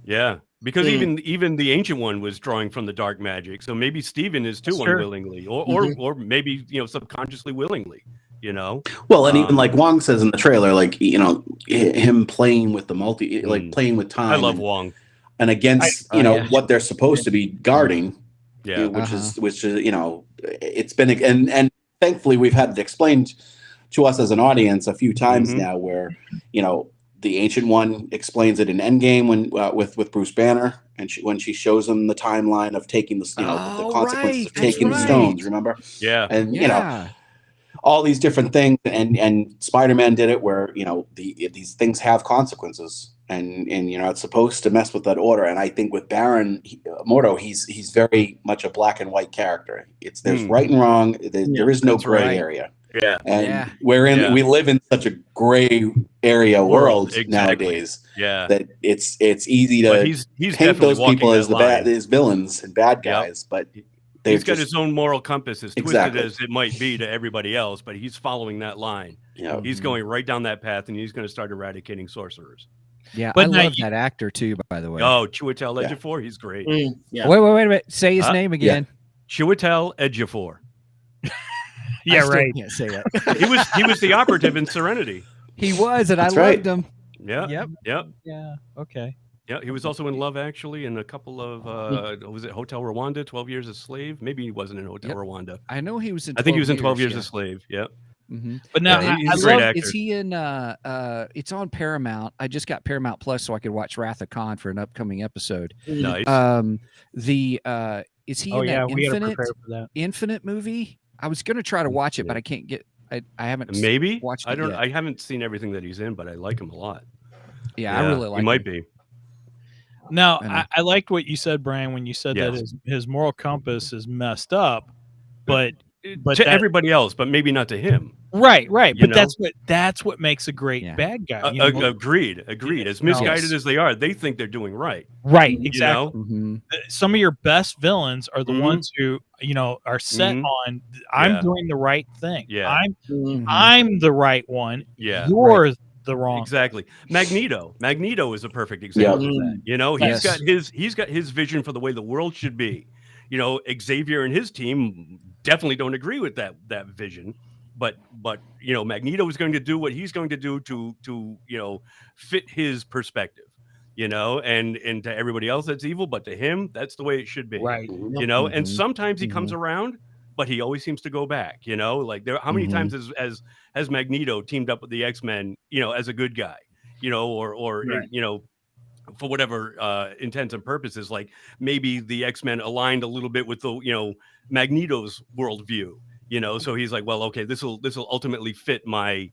Yeah, because even the Ancient One was drawing from the dark magic. So maybe Steven is too unwillingly, or maybe subconsciously willingly. Well, and even like Wong says in the trailer, like him playing with the playing with time. I love Wong, and against what they're supposed to be guarding. Yeah, which is it's been and thankfully we've had it explained to us as an audience a few times now, where the Ancient One explains it in Endgame when with Bruce Banner, and when she shows him the timeline of taking the the consequences of taking the stones. Remember? Yeah, and all these different things, and Spider-Man did it where these things have consequences, and it's supposed to mess with that order. And I think with Baron Mordo, he's very much a black and white character. There's right and wrong. There is no gray area. Yeah, and we live in such a gray area world nowadays. Yeah, that it's easy to he's paint those people as as villains and bad guys, but. He's got his own moral compass, as twisted as it might be to everybody else, but he's following that line. Yeah. He's going right down that path, and he's going to start eradicating sorcerers. Yeah, but I love that actor too, by the way. Oh, Chiwetel Ejiofor, he's great. Yeah. Wait a minute. Say his name again. Chiwetel Ejiofor. Yeah, right. Can't say that. He was the operative in Serenity. He was, and I loved him. Yeah. Yep. Yeah. Okay. Yeah, he was also in Love Actually, and a couple of was it Hotel Rwanda, 12 Years a Slave? Maybe he wasn't in Hotel Rwanda. I know he was in. I think he was in 12 Years a Slave. Yep. But now he's a great actor. Is he in? It's on Paramount. I just got Paramount Plus so I could watch Wrath of Khan for an upcoming episode. Nice. Is he in that Infinite movie? I was gonna try to watch it, but I can't get. I haven't watched it. I haven't seen everything that he's in, but I like him a lot. Yeah, I really like. He might be. Now, I liked what you said, Brian, when you said that his moral compass is messed up, but to everybody else, but maybe not to him. Right. But that's what makes a great bad guy. Agreed. As misguided as they are, they think they're doing right. Right. Exactly. Some of your best villains are the ones who are set on. I'm doing the right thing. Yeah. I'm the right one. Yeah. You're the wrong. Exactly. Magneto is a perfect example of that. He's got his vision for the way the world should be. Xavier and his team definitely don't agree with that vision, but Magneto is going to do what he's going to do to fit his perspective, and to everybody else that's evil, but to him that's the way it should be. Right. And sometimes he comes around, but he always seems to go back, like how many times has Magneto teamed up with the X-Men, as a good guy, or for whatever intents and purposes, like maybe the X-Men aligned a little bit with the, Magneto's worldview, so he's like, well, okay, this will ultimately fit my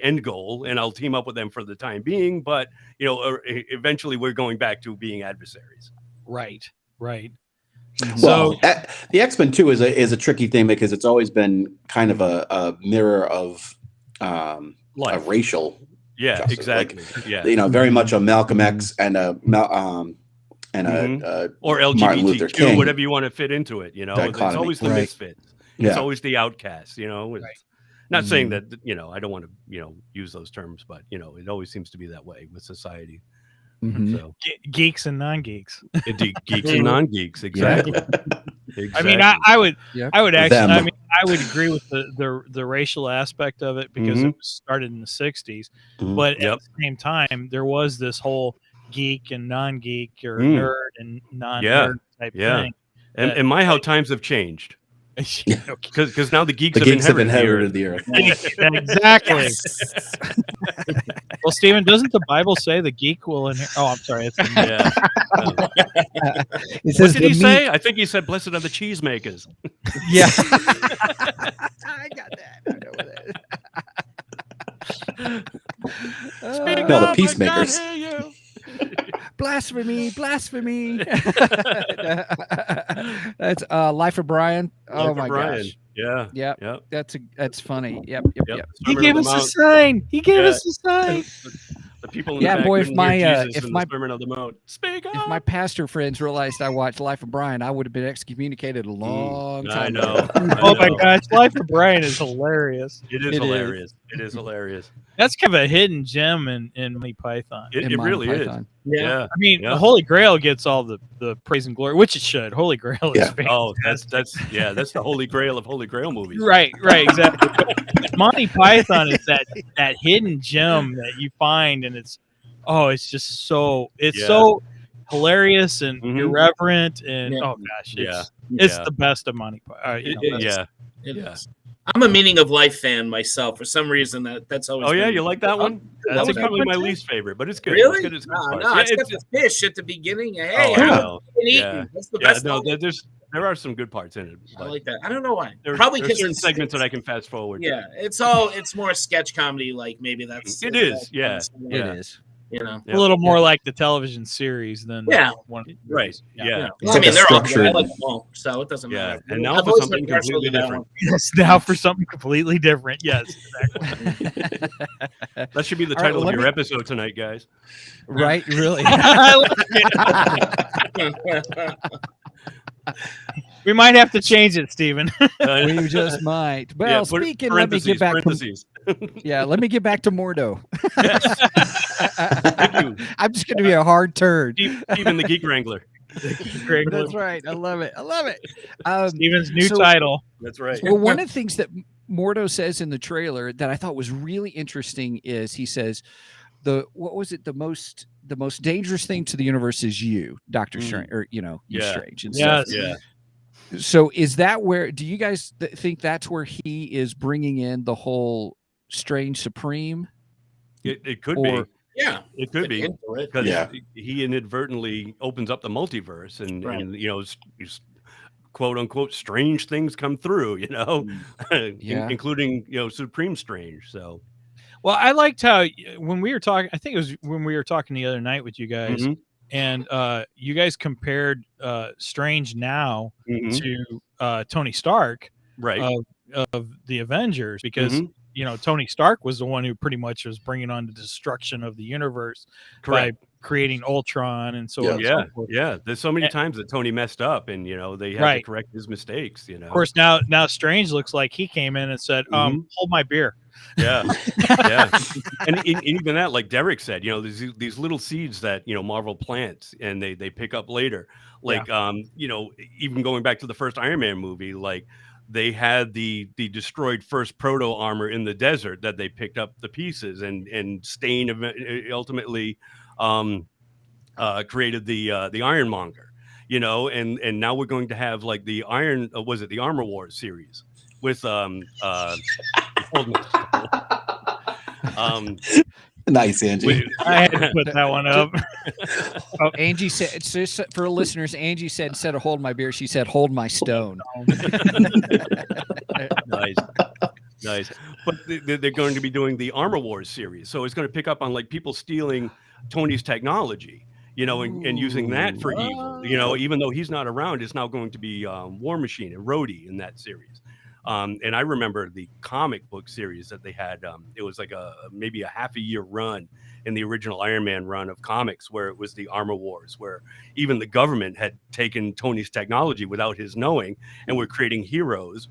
end goal, and I'll team up with them for the time being, but eventually we're going back to being adversaries. Right. Well, the X-Men too is a tricky thing, because it's always been kind of a mirror of a racial justice. Exactly. Very much a Malcolm X and a or Martin Luther LGBTQ, King, whatever you want to fit into it. It's always the misfits. It's always the outcasts. Not saying that I don't want to use those terms, but it always seems to be that way with society. So geeks and non-geeks. Geeks and non-geeks, exactly. I mean, I would actually. I mean, I would agree with the racial aspect of it, because it was started in the '60s, but at the same time, there was this whole geek and non-geek, or nerd and non-nerd type thing. And my how times have changed. Because now the geeks have inherited the earth. Exactly. Well, Stephen, doesn't the Bible say the geek will inherit? Oh, I'm sorry. What did he say? I think he said, "Blessed are the cheesemakers." Yeah. I got that. I know that. No, the peacemakers. Blasphemy. That's Life of Brien. Oh my gosh. Yeah. That's funny. Yep. He gave us a sign. The people in the back boy, if my Sermon on the Mount. Speak up. If my pastor friends realized I watched Life of Brien, I would have been excommunicated a long time ago. Oh my gosh, Life of Brien is hilarious. It is hilarious. It is hilarious. That's kind of a hidden gem in Monty Python. It really is. Yeah. I mean, the Holy Grail gets all the praise and glory, which it should. Holy Grail is fantastic. Oh, that's the Holy Grail of Holy Grail movies. Right, exactly. Monty Python is that hidden gem that you find, and it's just so so hilarious and irreverent, and oh gosh, it's the best of Monty Python. It is. I'm a Meaning of Life fan myself. For some reason, that's always. Oh yeah, you like that one? That's probably my least favorite, but it's good. Really? It's good. It's got the fish at the beginning. Hey, that's the best. No, there are some good parts in it. I like that. I don't know why. Probably because certain segments that I can fast forward. Yeah, it's more sketch comedy. Like maybe that's. It is. Yeah, it is. A little more like the television series than one. Right. Yeah. I mean, they're all good. I like them all, so it doesn't matter. And now for something completely different. Yes, now for something completely different. Yes, exactly. That should be the title of your episode tonight, guys. Right? Really? We might have to change it, Stephen. We just might. Well, speaking, let me get back. Let me get back to Mordo. Thank you. I'm just going to be a hard turd. Even the Geek Wrangler. That's right. I love it. Stephen's new title. That's right. Well, one of the things that Mordo says in the trailer that I thought was really interesting is he says, the most dangerous thing to the universe is you, Doctor Strange, or you Strange. And stuff. Yeah. So is that where? Do you guys think that's where he is bringing in the whole Strange Supreme? It could be. Yeah, it could be because he inadvertently opens up the multiverse, and quote unquote strange things come through. Including Supreme Strange. So. Well, I liked how when we were talking, I think it was when we were talking the other night with you guys, and you guys compared Strange now to Tony Stark, right, of the Avengers, because Tony Stark was the one who pretty much was bringing on the destruction of the universe by creating Ultron and so on. Yeah, yeah. There's so many times that Tony messed up, and they had to correct his mistakes. Of course, now Strange looks like he came in and said, "Hold my beer." Yeah, yeah, and even that, like Derek said, there's these little seeds that Marvel plants, and they pick up later. Like even going back to the first Iron Man movie, like they had the destroyed first proto armor in the desert that they picked up the pieces, and Stain ultimately created the Ironmonger, and now we're going to have like the the Armor Wars series with Nice, Angie. I had to put that one up. Angie said, for listeners, Angie said, instead of hold my beer, she said, hold my stone. Nice. But they're going to be doing the Armor Wars series. So it's going to pick up on like people stealing Tony's technology, and using that for evil. Even though he's not around, it's now going to be War Machine and Rhodey in that series. And I remember the comic book series that they had. It was like maybe a half a year run in the original Iron Man run of comics, where it was the Armor Wars, where even the government had taken Tony's technology without his knowing and were creating heroes.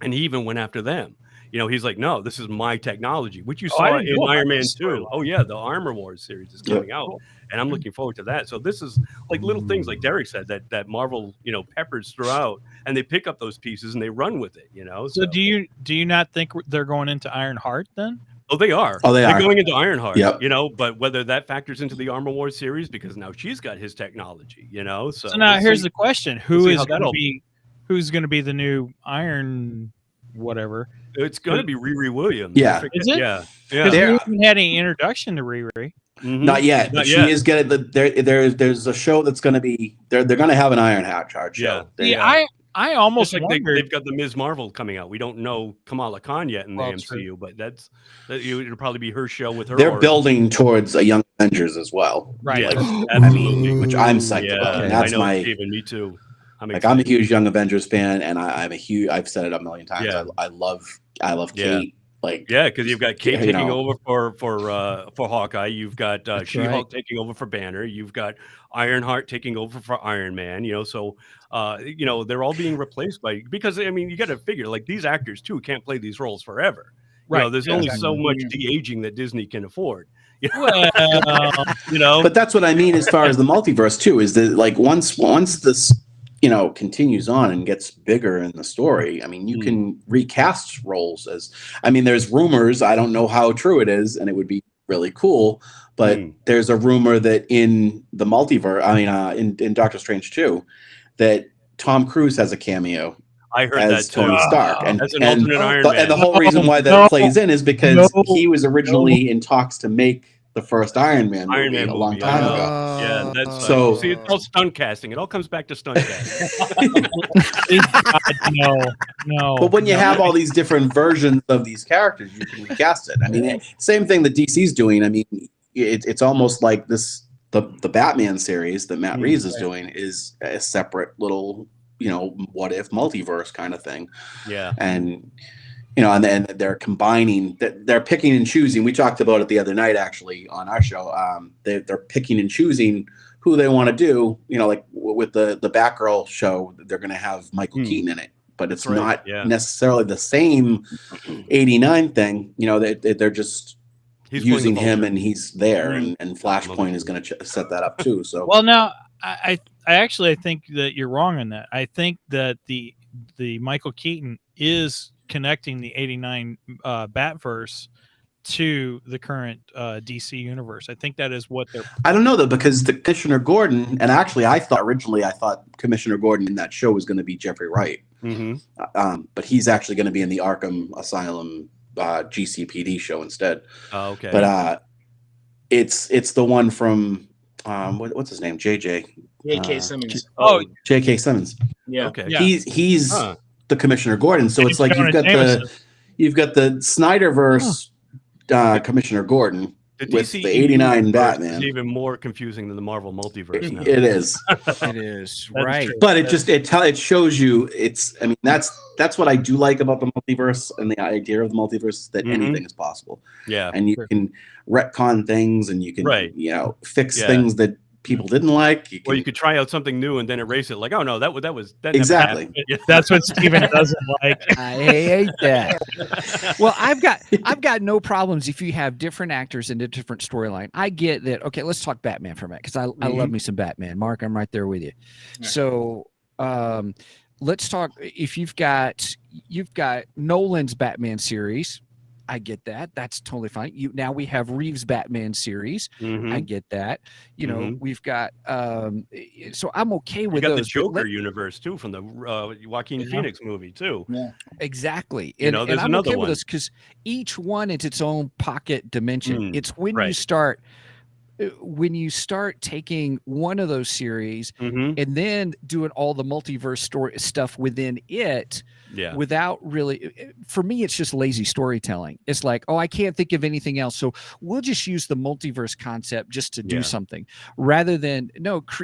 And he even went after them. He's like, no, this is my technology, which you saw in Iron Man 2. Oh, yeah, the Armor Wars series is coming out, and I'm looking forward to that. So this is like little things, like Derek said, that Marvel, peppers throughout, and they pick up those pieces and they run with it, So do you not think they're going into Ironheart then? Oh, they are. Oh, they're going into Ironheart, yep. But whether that factors into the Armor Wars series, because now she's got his technology, So now here's the question. Who's going to be the new Iron whatever? It's going to be Riri Williams. Yeah. Is it? Yeah. Because we haven't had any introduction to Riri. Mm-hmm. Not yet. She is going to. There's a show that's going to be. They're going to have an Ironheart show. Yeah. I almost like wondered. They've got the Ms. Marvel coming out. We don't know Kamala Khan yet in the MCU, but it'll probably be her show with her. They're building towards a Young Avengers as well, right? Absolutely. Which I'm psyched about. And that's Steven, me too. I'm a huge Young Avengers fan, and I've said it a million times. Yeah. I love Kate. Because you've got Kate taking over for Hawkeye. You've got She-Hulk taking over for Banner. You've got Ironheart taking over for Iron Man. So they're all being replaced because you got to figure, like, these actors too can't play these roles forever. Right. There's only so much de-aging that Disney can afford. But that's what I mean as far as the multiverse too. Is that like once this continues on and gets bigger in the story, you can recast roles there's rumors, I don't know how true it is, and it would be really cool, but there's a rumor that in the multiverse, in Doctor Strange 2, that Tom Cruise has a cameo. I heard as that too. Tony Stark. And as an alternate Iron Man. And the whole reason why that plays in is because he was originally in talks to make the first Iron Man movie a long time ago. Yeah, that's so. See, it's all stunt casting. It all comes back to stunt casting. No. But when you have all these different versions of these characters, you can recast it. Same thing that DC's doing. It's almost like this. The Batman series that Matt Reeves is doing is a separate little, what if multiverse kind of thing. Yeah. And and they're combining, they're picking and choosing. We talked about it the other night, actually, on our show. They're picking and choosing who they want to do. Like with the Batgirl show, they're going to have Michael Keaton in it, but it's not necessarily the same 89 thing. They're just using him, and he's there, and Flashpoint is going to set that up too. So well, now I think that you're wrong on that. I think that the Michael Keaton is connecting the 89 Batverse to the current DC universe. I think that is what they're. I don't know though, because the Commissioner Gordon, and actually I thought Commissioner Gordon in that show was going to be Jeffrey Wright, but he's actually going to be in the Arkham Asylum GCPD show instead. Oh, okay. But it's the one from what's his name? J.K. Simmons. J.K. Simmons. Yeah. Okay. Yeah. He's the Commissioner Gordon. So it's like you've got the Snyderverse Commissioner Gordon with the 89 Batman. It's even more confusing than the Marvel multiverse now. It is. It is. Right. But it shows you that's what I do like about the multiverse and the idea of the multiverse, that anything is possible. Yeah. And you can retcon things, and you can fix things that people didn't like. Or you could try out something new and then erase it. Like, oh no, that was exactly. That's what Steven doesn't like. I hate that. Well, I've got no problems if you have different actors in a different storyline. I get that. Okay, let's talk Batman for a minute, because I love me some Batman. Mark, I'm right there with you. Yeah. So let's talk. If you've got Nolan's Batman series, I get that. That's totally fine. Now we have Reeves Batman series. I get that. You know, we've got so I'm okay with those. The Joker universe too, from the Joaquin Phoenix movie too. Yeah, exactly. And I'm okay with this because each one is its own pocket dimension. It's when you start taking one of those series and then doing all the multiverse story stuff within it without really, for me, it's just lazy storytelling. It's like, oh, I can't think of anything else, so we'll just use the multiverse concept just to do something rather than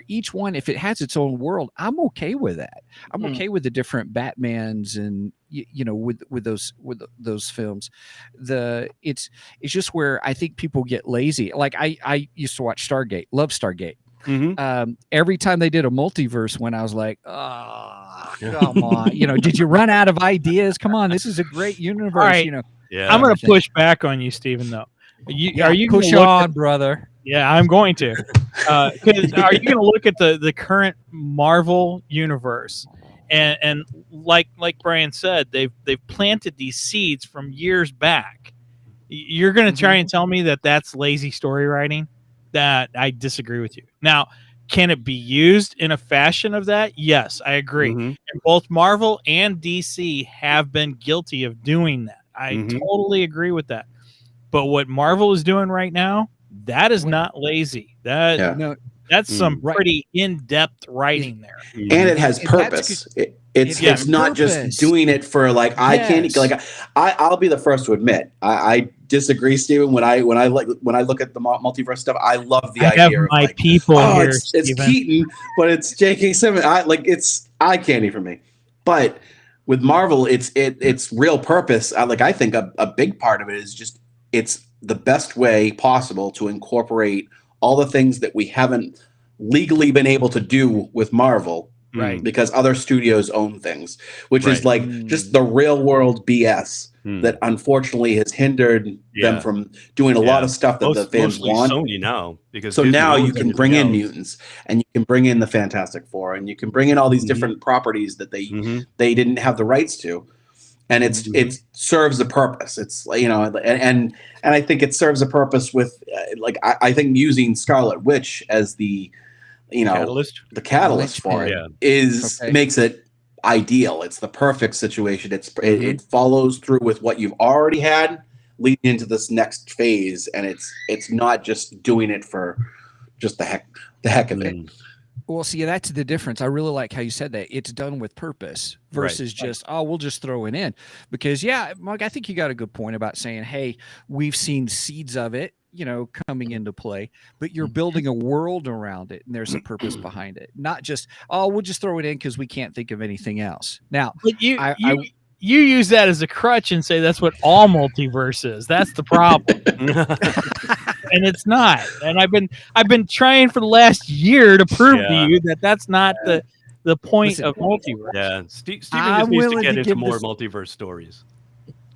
each one, if it has its own world, I'm okay with that. I'm okay with the different Batmans and with those films. It's just where I think people get lazy. Like I used to watch Stargate, love Stargate. Every time they did a multiverse one, I was like, oh, come on. Did you run out of ideas? Come on, this is a great universe. All right. I'm going to push back on you, Stephen, though. Are you push on, brother? Yeah, I'm going to. Are you going to look at the current Marvel universe? And like Brien said, they've planted these seeds from years back. You're going to try and tell me that that's lazy story writing? That I disagree with you. Now, can it be used in a fashion of that? Yes, I agree. And both Marvel and DC have been guilty of doing that. I totally agree with that. But what Marvel is doing right now, that is not lazy. That's some pretty in-depth writing there. And it has purpose. It's not just doing it for eye candy. I'll be the first to admit I disagree, Stephen. When I look at the multiverse stuff, I love the idea of my people here. It's Keaton, but it's J.K. Simmons. It's eye candy for me. But with Marvel, it's real purpose. I think a big part of it is just it's the best way possible to incorporate all the things that we haven't legally been able to do with Marvel, right? Because other studios own things, which is just the real world BS that unfortunately has hindered them from doing a lot of stuff that the fans want. Sony now, because so now you can bring in mutants, and you can bring in the Fantastic Four, and you can bring in all these different properties that they didn't have the rights to. And it serves a purpose. It's and I think it serves a purpose with I think using Scarlet Witch as the catalyst for it makes it ideal. It's the perfect situation. It follows through with what you've already had leading into this next phase, and it's not just doing it for just the heck of it. Well, see, that's the difference. I really like how you said that. It's done with purpose versus just, we'll just throw it in. Because, Mark, I think you got a good point about saying, hey, we've seen seeds of it, coming into play, but you're building a world around it, and there's a purpose behind it. Not just, we'll just throw it in because we can't think of anything else. Now, but you use that as a crutch and say that's what all multiverse is. That's the problem. And it's not. And I've been trying for the last year to prove to you that that's not the point of multiverse. Yeah, Steven just needs to get into more multiverse stories.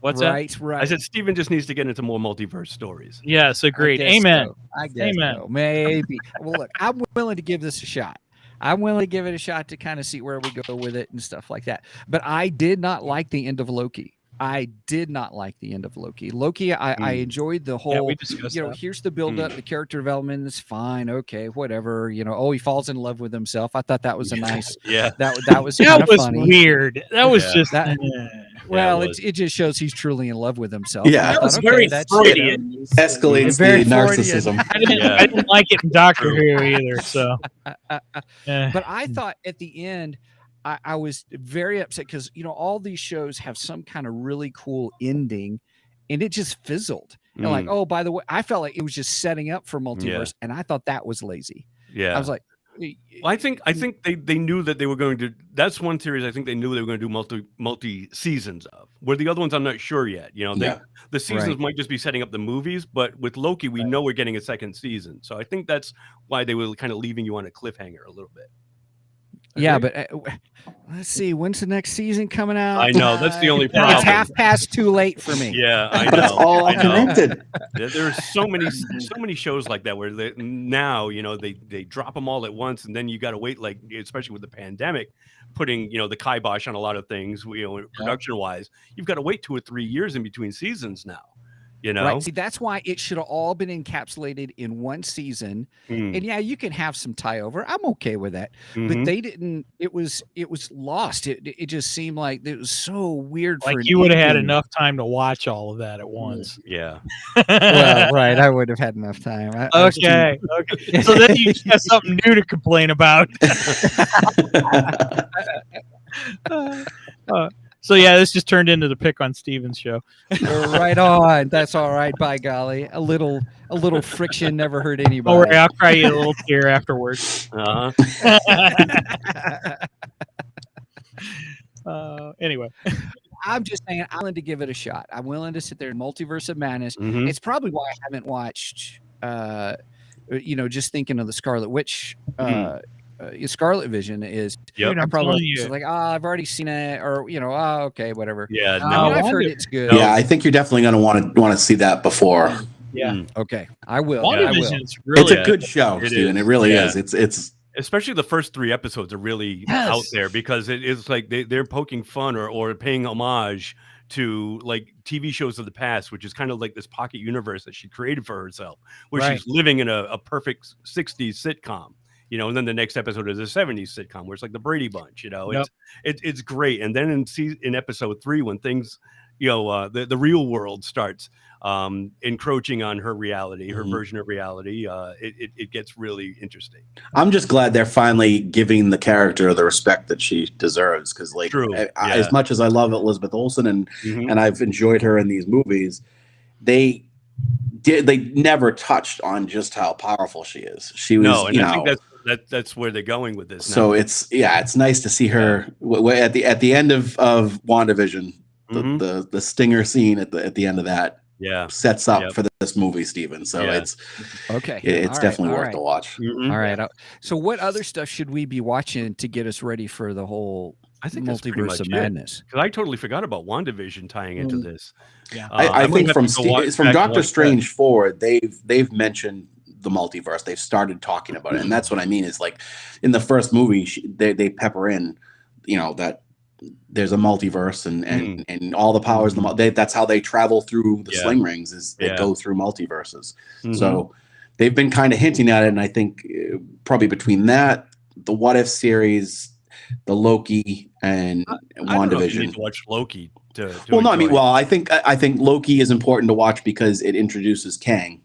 What's that? I said Steven just needs to get into more multiverse stories. Yes, agreed. Amen. So. I guess so. Maybe. Well, look, I'm willing to give this a shot. I'm willing to give it a shot to kind of see where we go with it and stuff like that. But I did not like the end of Loki. I did not like the end of Loki. I enjoyed the whole, here's the build up, the character development is fine. Okay, whatever. He falls in love with himself. I thought that was a nice, that was kind of funny. Weird. That was just that. Well, it just shows he's truly in love with himself. Yeah, that was very Freudian. Escalates the narcissism. I didn't like it in Doctor Who either. So, but I thought at the end, I was very upset because all these shows have some kind of really cool ending, and it just fizzled. And oh, by the way, I felt like it was just setting up for multiverse, and I thought that was lazy. Yeah, I was like. Well, I think they knew that they were going to. That's one series I think they knew they were going to do multi seasons of. Where the other ones I'm not sure yet. The seasons might just be setting up the movies, but with Loki we know we're getting a second season. So I think that's why they were kind of leaving you on a cliffhanger a little bit. Yeah, but let's see. When's the next season coming out? I know that's the only problem. It's half past too late for me. Yeah, I know. But it's all connected. There's so many shows like that where now they drop them all at once, and then you got to wait. Especially with the pandemic, putting the kibosh on a lot of things. Production wise, you've got to wait 2 or 3 years in between seasons now. You know, right? See, that's why it should have all been encapsulated in one season. And yeah, you can have some tie over. I'm okay with that. But they didn't. It was lost. It just seemed like it was so weird. Like for you would have had enough time to watch all of that at once. Yeah. Well, right. I would have had enough time. Okay. So then you just have something new to complain about. So yeah, this just turned into the pick on Steven's show. Right on. That's all right. By golly, a little friction never hurt anybody. Don't worry, I'll cry you a little tear afterwards. Anyway, I'm just saying, I'm willing to give it a shot. I'm willing to sit there in Multiverse of Madness. It's probably why I haven't watched. Just thinking of the Scarlet Witch. Scarlet Vision is. Yep. I'm probably like, I've already seen it, or okay, whatever. Yeah, I've heard it's good. Yeah, I think you're definitely going to want to see that before. Yeah. Okay, I will. WandaVision's It's a good show, Steven. It really is. It's especially the first 3 episodes are really out there because it is like they're poking fun or paying homage to like TV shows of the past, which is kind of like this pocket universe that she created for herself, where she's living in a perfect 60s sitcom. And then the next episode is a 70s sitcom where it's like the Brady Bunch, it's great. And then in episode 3, when things, the real world starts encroaching on her reality, her version of reality, it gets really interesting. I'm just glad they're finally giving the character the respect that she deserves. Because as much as I love Elizabeth Olsen and I've enjoyed her in these movies, they never touched on just how powerful she is. She was, I think that's where they're going with this. So it's nice to see her at the end of WandaVision, the stinger scene at the end of that sets up for this movie, Steven. So it's okay. It's definitely worth the watch. All right. So what other stuff should we be watching to get us ready for the whole Multiverse of Madness? Because I totally forgot about WandaVision tying into this. Yeah, I think from Doctor Strange forward, they've mentioned the multiverse. They've started talking about it, and that's what I mean. Is like in the first movie, they pepper in, that there's a multiverse and all the powers. That's how they travel through the sling rings. Is they go through multiverses. So they've been kind of hinting at it, and I think probably between that, the What If series, the Loki, and WandaVision. I don't know if you need to watch Loki to I think Loki is important to watch because it introduces Kang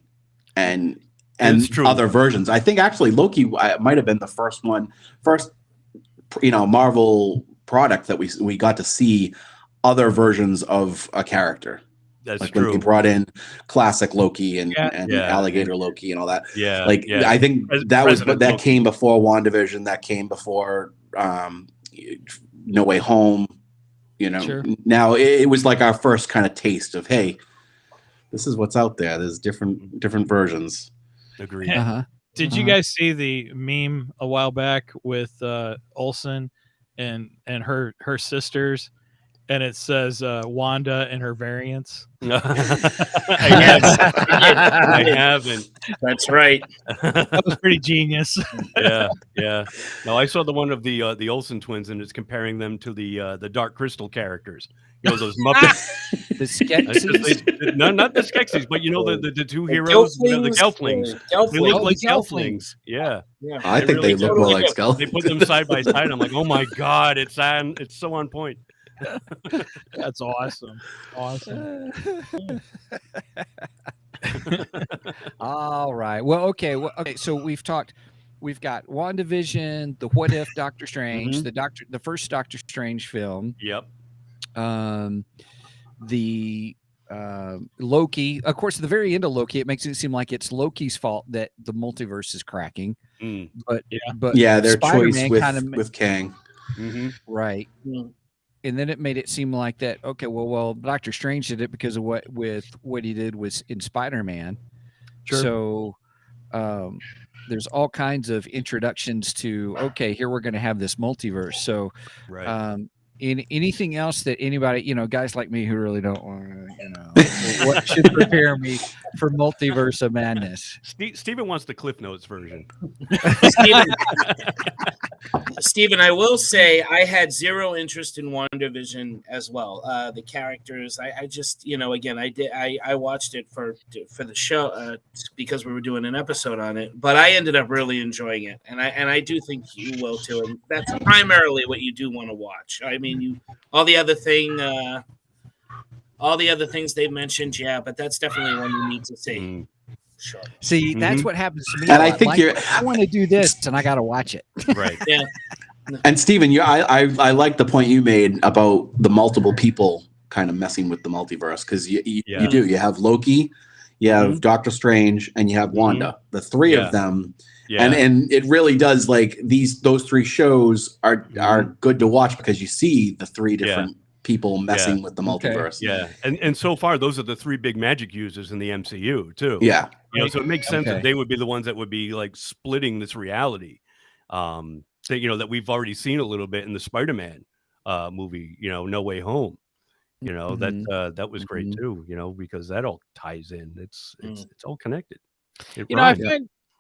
and other versions. I think actually Loki might have been the first Marvel product that we got to see other versions of a character. That's true. When they brought in classic Loki and alligator Loki and all that. Yeah. I think that came before WandaVision. That came before No Way Home. Now it was like our first kind of taste of, hey, this is what's out there. There's different versions. Agreed. Did you guys see the meme a while back with Olsen and her sisters, and it says Wanda and her variants? I haven't. That's right. That was pretty genius. Yeah. No, I saw the one of the Olsen twins, and it's comparing them to the Dark Crystal characters. Those Muppets. The Skeksis? No, not the Skeksis, but the two heroes, the Gelflings. They look like Gelflings. Yeah. I think they look more like Gelflings. They put them side by side. I'm like, oh my god, it's so on point. That's awesome. All right. Well, okay. So we've got WandaVision, the What If Doctor Strange, the first Doctor Strange film. Yep. The Loki. Of course, at the very end of Loki, it makes it seem like it's Loki's fault that the multiverse is cracking. But their Spider-Man choice with Kang. Right. And then it made it seem like that. Okay, well, Doctor Strange did it because of what he did was in Spider-Man. Sure. So there's all kinds of introductions to. Okay, here we're going to have this multiverse. So, Anything else that anybody, guys like me who really don't want to, what should prepare me for Multiverse of Madness? Steven wants the Cliff Notes version. Steven, I will say I had zero interest in WandaVision as well. The characters, I just, again, I watched it for the show because we were doing an episode on it, but I ended up really enjoying it, and I do think you will too. And that's primarily what you do want to watch. I mean, all the other things they've mentioned, yeah, but that's definitely one you need to see. Sure. See, that's what happens to me. And I think I want to do this, and I got to watch it. Right. Yeah. And Steven, I like the point you made about the multiple people kind of messing with the multiverse, because you do. You have Loki, you have Doctor Strange, and you have Wanda. The three of them. Yeah. And it really does, like, those three shows are good to watch because you see the three different people messing with the multiverse. Yeah. And so far those are the three big magic users in the MCU too. Yeah. So it makes sense that they would be the ones that would be like splitting this reality. That we've already seen a little bit in the Spider-Man movie, No Way Home. That was great too, because that all ties in. It's all connected.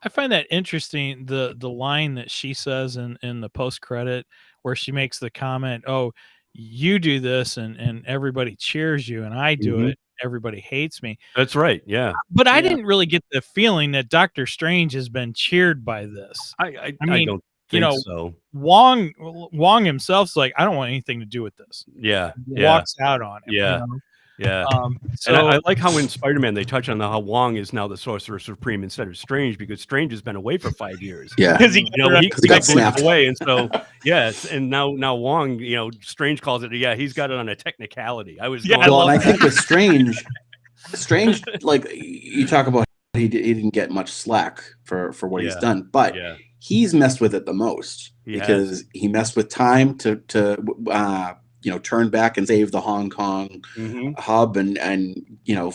I find that interesting, the line that she says in the post credit where she makes the comment, "Oh, you do this and everybody cheers you, and I do it, everybody hates me." That's right. Yeah. But I didn't really get the feeling that Doctor Strange has been cheered by this. I mean, don't think so. Wong himself's like, I don't want anything to do with this. Yeah. Walks out on it. Yeah. Yeah. So and I like how in Spider-Man they touch on how Wong is now the Sorcerer Supreme instead of Strange, because Strange has been away for 5 years. Yeah. Because he got snapped away. And so, yes. And now Wong, Strange calls it, he's got it on a technicality. And I think with Strange, like you talk about, he didn't get much slack for what he's done, but he's messed with it the most because he messed with time to turn back and save the Hong Kong hub and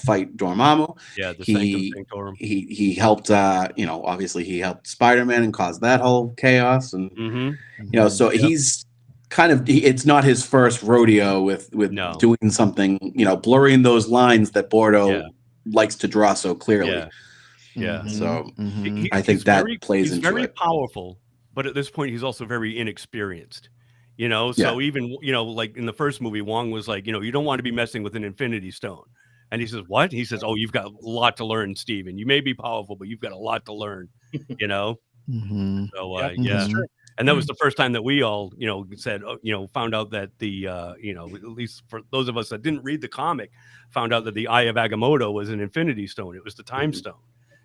fight Dormammu. Yeah, the Sanctum. He helped. Obviously he helped Spider-Man and caused that whole chaos, and so he's kind of. It's not his first rodeo with doing something. Blurring those lines that Bordeaux likes to draw so clearly. Yeah. So I think that plays into it. He's very powerful, but at this point he's also very inexperienced. So even, like in the first movie, Wong was like, you don't want to be messing with an Infinity Stone. And he says, what? He says, oh, you've got a lot to learn, Steven. You may be powerful, but you've got a lot to learn, So, And that was the first time that we all, said, found out that the, at least for those of us that didn't read the comic, found out that the Eye of Agamotto was an Infinity Stone. It was the Time Stone,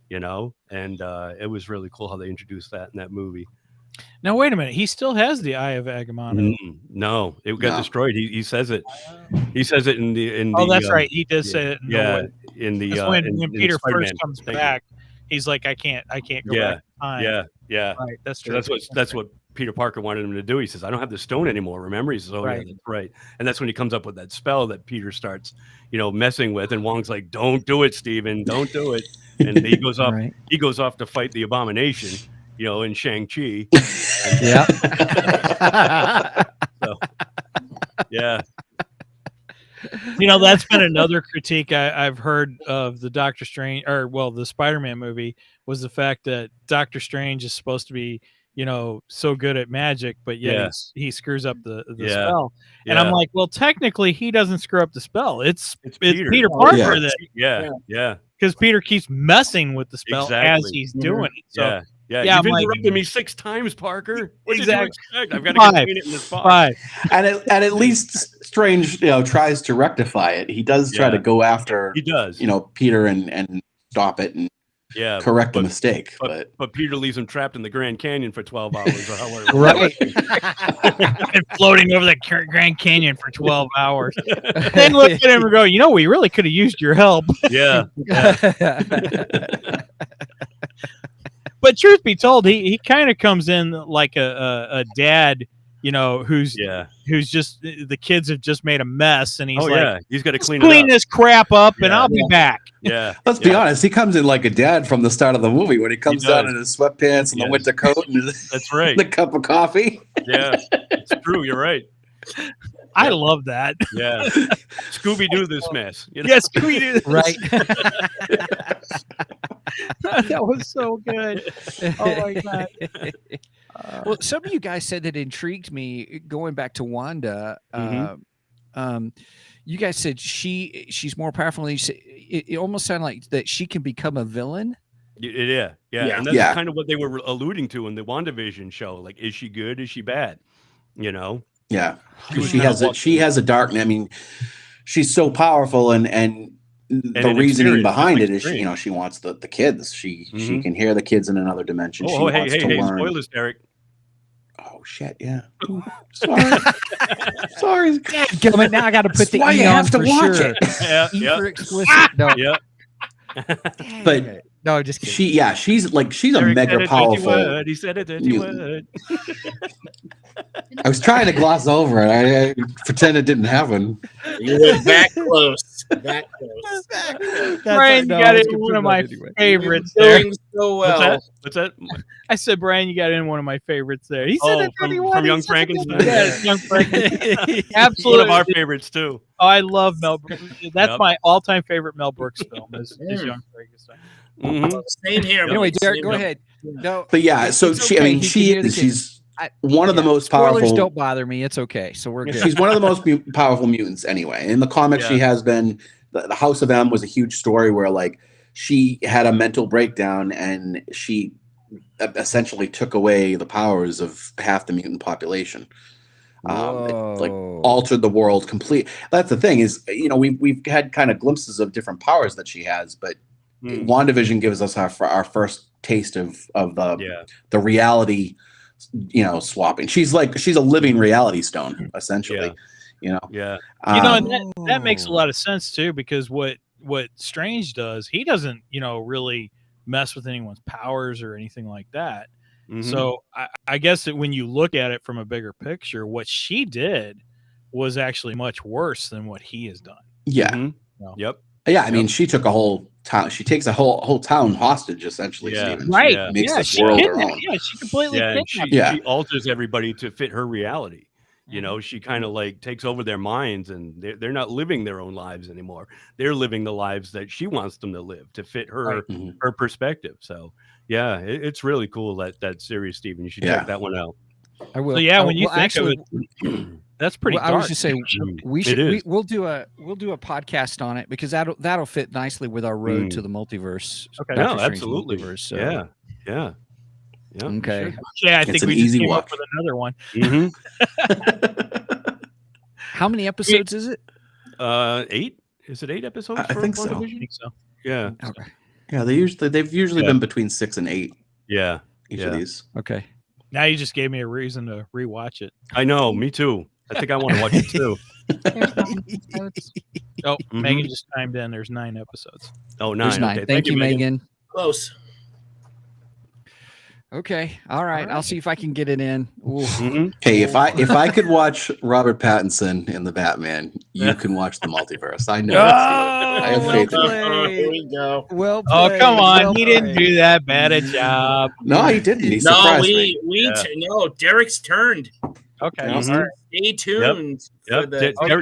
and it was really cool how they introduced that in that movie. Now, wait a minute. He still has the Eye of Agamotto. No, it got destroyed. He says it. He says it in the. Oh, that's right. He did say it. In the. When Peter first comes back, he's like, I can't go back in time. Yeah. Right. That's true. That's what Peter Parker wanted him to do. He says, I don't have the stone anymore. Remember? He says, oh, yeah, that's right. And that's when he comes up with that spell that Peter starts, messing with. And Wong's like, don't do it, Steven. Don't do it. And he goes off. He goes off to fight the Abomination. In Shang-Chi. That's been another critique I've heard of the Doctor Strange, the Spider-Man movie, was the fact that Doctor Strange is supposed to be, so good at magic, but yet he screws up the spell. And I'm like, well, technically he doesn't screw up the spell. It's Peter Parker that. Because Peter keeps messing with the spell as he's doing it. So you've interrupted me 6 times, Parker. What did you expect? I've got to contain it in this box. And at least Strange, tries to rectify it. He does try to go after. He does. Peter and stop it and correct the mistake. But Peter leaves him trapped in the Grand Canyon for 12 hours. Or however. Right. And floating over the Grand Canyon for 12 hours. Then look at him and go, we really could have used your help. Yeah. But truth be told, he kind of comes in like a dad, who's just, the kids have just made a mess, and he's he's got to clean this crap up, and I'll be back. Yeah. Let's be honest. He comes in like a dad from the start of the movie when he comes down in his sweatpants and the winter coat and that's right, the cup of coffee. Yeah, it's true. You're right. I love that. Yeah. Scooby Doo this mess. You know? Yes, Scooby Doo. Right. That was so good. Oh my god. Well, some of you guys said that intrigued me going back to Wanda. You guys said she's more powerful. It almost sounded like that she can become a villain. Yeah. And that's kind of what they were alluding to in the WandaVision show. Like, is she good? Is she bad? You know? Yeah. She has a dark. I mean, she's so powerful, and the reasoning behind it is she wants the kids. She can hear the kids in another dimension. She wants to learn. Spoilers, Derek. Oh shit! Yeah. Sorry. God, now I got to put the E on for sure. E for explicit. No. Yeah. But no, just kidding. She's a mega powerful. He said it. He would. I was trying to gloss over it. I pretend it didn't happen. You were that close. That close. Brian, you got in one of my favorites there. Doing so well. What's that? I said, Brian, you got in one of my favorites there. He said from Young Frankenstein. Yes, Young Frankenstein. Absolutely. One of our favorites too. Oh, I love Mel Brooks. That's my all-time favorite Mel Brooks film is Young Frankenstein. Same here. Anyway, Derek, go ahead. No, but yeah, so she's one of the most powerful. Spoilers don't bother me. It's okay. So we're good. She's one of the most powerful mutants anyway. In the comics, she has been. The House of M was a huge story where like she had a mental breakdown and she essentially took away the powers of half the mutant population. It like altered the world completely. That's the thing is, we've had kind of glimpses of different powers that she has, but WandaVision gives us our first taste of the reality, swapping. She's a living reality stone, essentially. And that makes a lot of sense too, because what Strange does, he doesn't, really mess with anyone's powers or anything like that. So I guess that when you look at it from a bigger picture, what she did was actually much worse than what he has done. Yeah. Yep. Yeah, I mean, she took a whole town. She takes a whole town hostage, essentially. Steven. Right. She makes this world her own. Yeah, she completely she alters everybody to fit her reality. She kind of like takes over their minds, and they're not living their own lives anymore. They're living the lives that she wants them to live to fit her her perspective. So yeah, it's really cool that series, Steven. You should check that one out. I will. So when you think of it, that's pretty dark. I was just saying we'll do a podcast on it because that'll fit nicely with our road to the multiverse. Okay, no, absolutely. Multiverse, so. Yeah. Okay. Sure. Yeah, I think we just came up with another one. How many episodes is it? 8. Is it 8 episodes? I think so. Yeah. Okay. Yeah, they've usually been between 6 and 8. Yeah. Each of these. Okay. Now you just gave me a reason to rewatch it. I know. Me too. I think I want to watch it too. Megan just chimed in. There's 9 episodes. Oh, 9. There's 9. Okay. Thank you, Megan. Close. Okay. All right. I'll see if I can get it in. Hey, if I could watch Robert Pattinson in the Batman, you can watch the Multiverse. I know. I have faith in you. Here we go. Well played. Oh, come on. He didn't do that bad a job. No, he didn't. He surprised me. No, Derek's turned. Okay. All right. Stay tuned. Yep. For I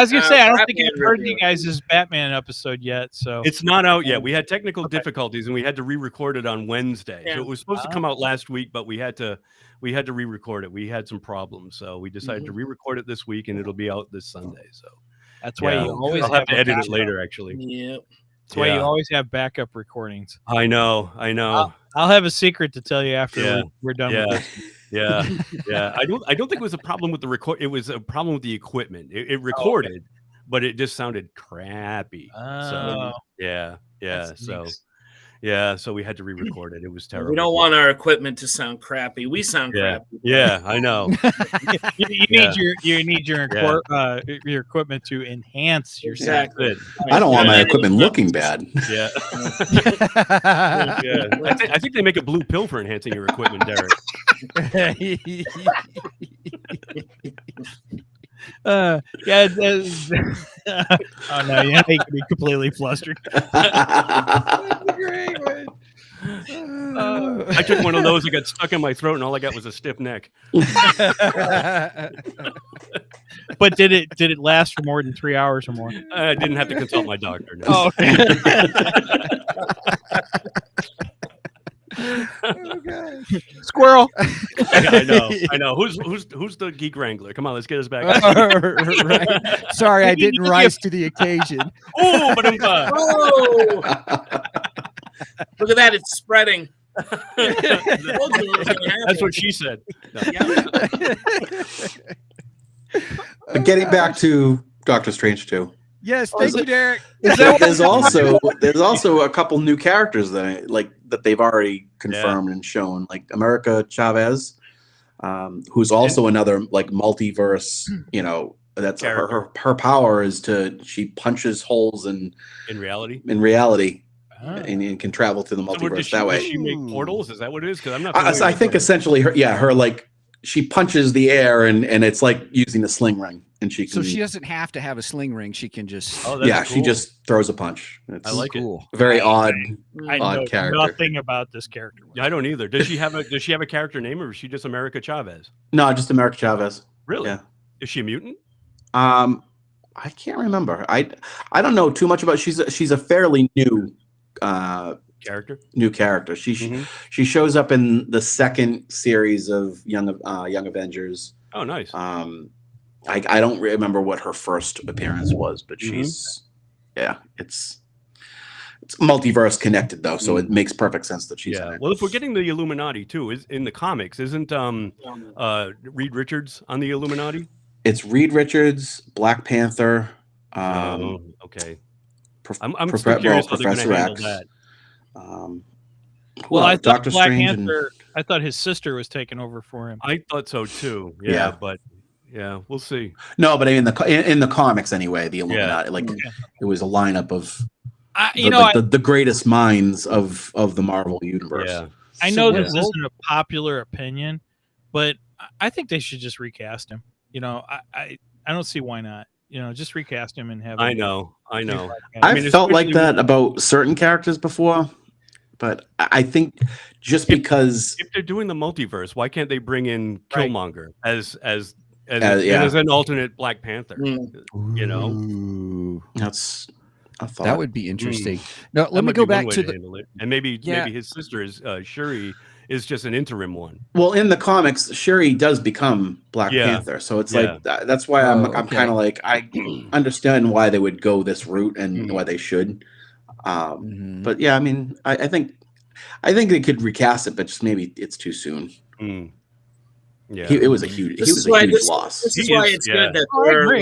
was going to say, I don't think I've heard you guys' Batman episode yet. So it's not out yet. We had technical difficulties and we had to re-record it on Wednesday. So it was supposed to come out last week, but we had to re-record it. We had some problems. So we decided to re-record it this week and it'll be out this Sunday. So that's why you always have to edit it later, actually. Yep. That's why you always have backup recordings. I know. I'll have a secret to tell you after we're done with this. Yeah. I don't think it was a problem with the record. It was a problem with the equipment. It recorded, but it just sounded crappy. So so we had to re-record it. It was terrible. We don't want our equipment to sound crappy. We sound crappy. Yeah, I know. you need your equipment to enhance your sound. Exactly. I don't want my equipment looking bad. Yeah. I think they make a blue pill for enhancing your equipment, Derek. Oh no, you make me completely flustered. That's a great one. I took one of those. It got stuck in my throat, and all I got was a stiff neck. But did it last for more than 3 hours or more? I didn't have to consult my doctor. No. Oh, okay. Squirrel. I know. Who's the geek wrangler? Come on, let's get us back. Right. Sorry, I didn't rise to the occasion. Oh, but I'm fine. Oh, look at that! It's spreading. That's what she said. No. Getting back to Doctor Strange 2. Yes, thank you, Derek. There's also a couple new characters that they've already confirmed and shown, like America Chavez, who's also another like multiverse. That's her power is she punches holes in reality. And can travel through the multiverse that way. Does she make portals? Is that what it is? Because I'm not. I think essentially her like she punches the air and it's like using a sling ring, and she can. So she doesn't have to have a sling ring. She can just. Oh, that's cool. She just throws a punch. I like cool. it. Very odd know character. Nothing about this character. I don't either. Does she have a character name, or is she just America Chavez? No, just America Chavez. Really? Yeah. Is she a mutant? I can't remember. I don't know too much about. She's a fairly new character. She shows up in the second series of Young Avengers. Oh, nice. I don't remember what her first appearance was, but it's multiverse connected though, so it makes perfect sense that she's in it. Well, if we're getting the Illuminati too, is in the comics, isn't Reed Richards on the Illuminati? It's Reed Richards, Black Panther. Okay. I'm still curious how they're going to handle that. I thought Black Panther. I thought his sister was taking over for him. I thought so too. Yeah. But we'll see. No, but in the comics anyway, the Illuminati, it was a lineup of the greatest minds of the Marvel universe. Yeah. I know this isn't a popular opinion, but I think they should just recast him. I don't see why not. Just recast him and have. I know. I've felt like that about certain characters before, but I think just because if they're doing the multiverse, why can't they bring in Killmonger as an alternate Black Panther? That's a thought. That would be interesting. No, let me go back to and maybe his sister is Shuri. Is just an interim one. Well, in the comics, Shuri does become Black Panther, so it's like that's why I'm kind of like I understand why they would go this route and why they should. But yeah, I mean, I think they could recast it, but just maybe it's too soon. Yeah, it was a huge loss. This is why it's good that there are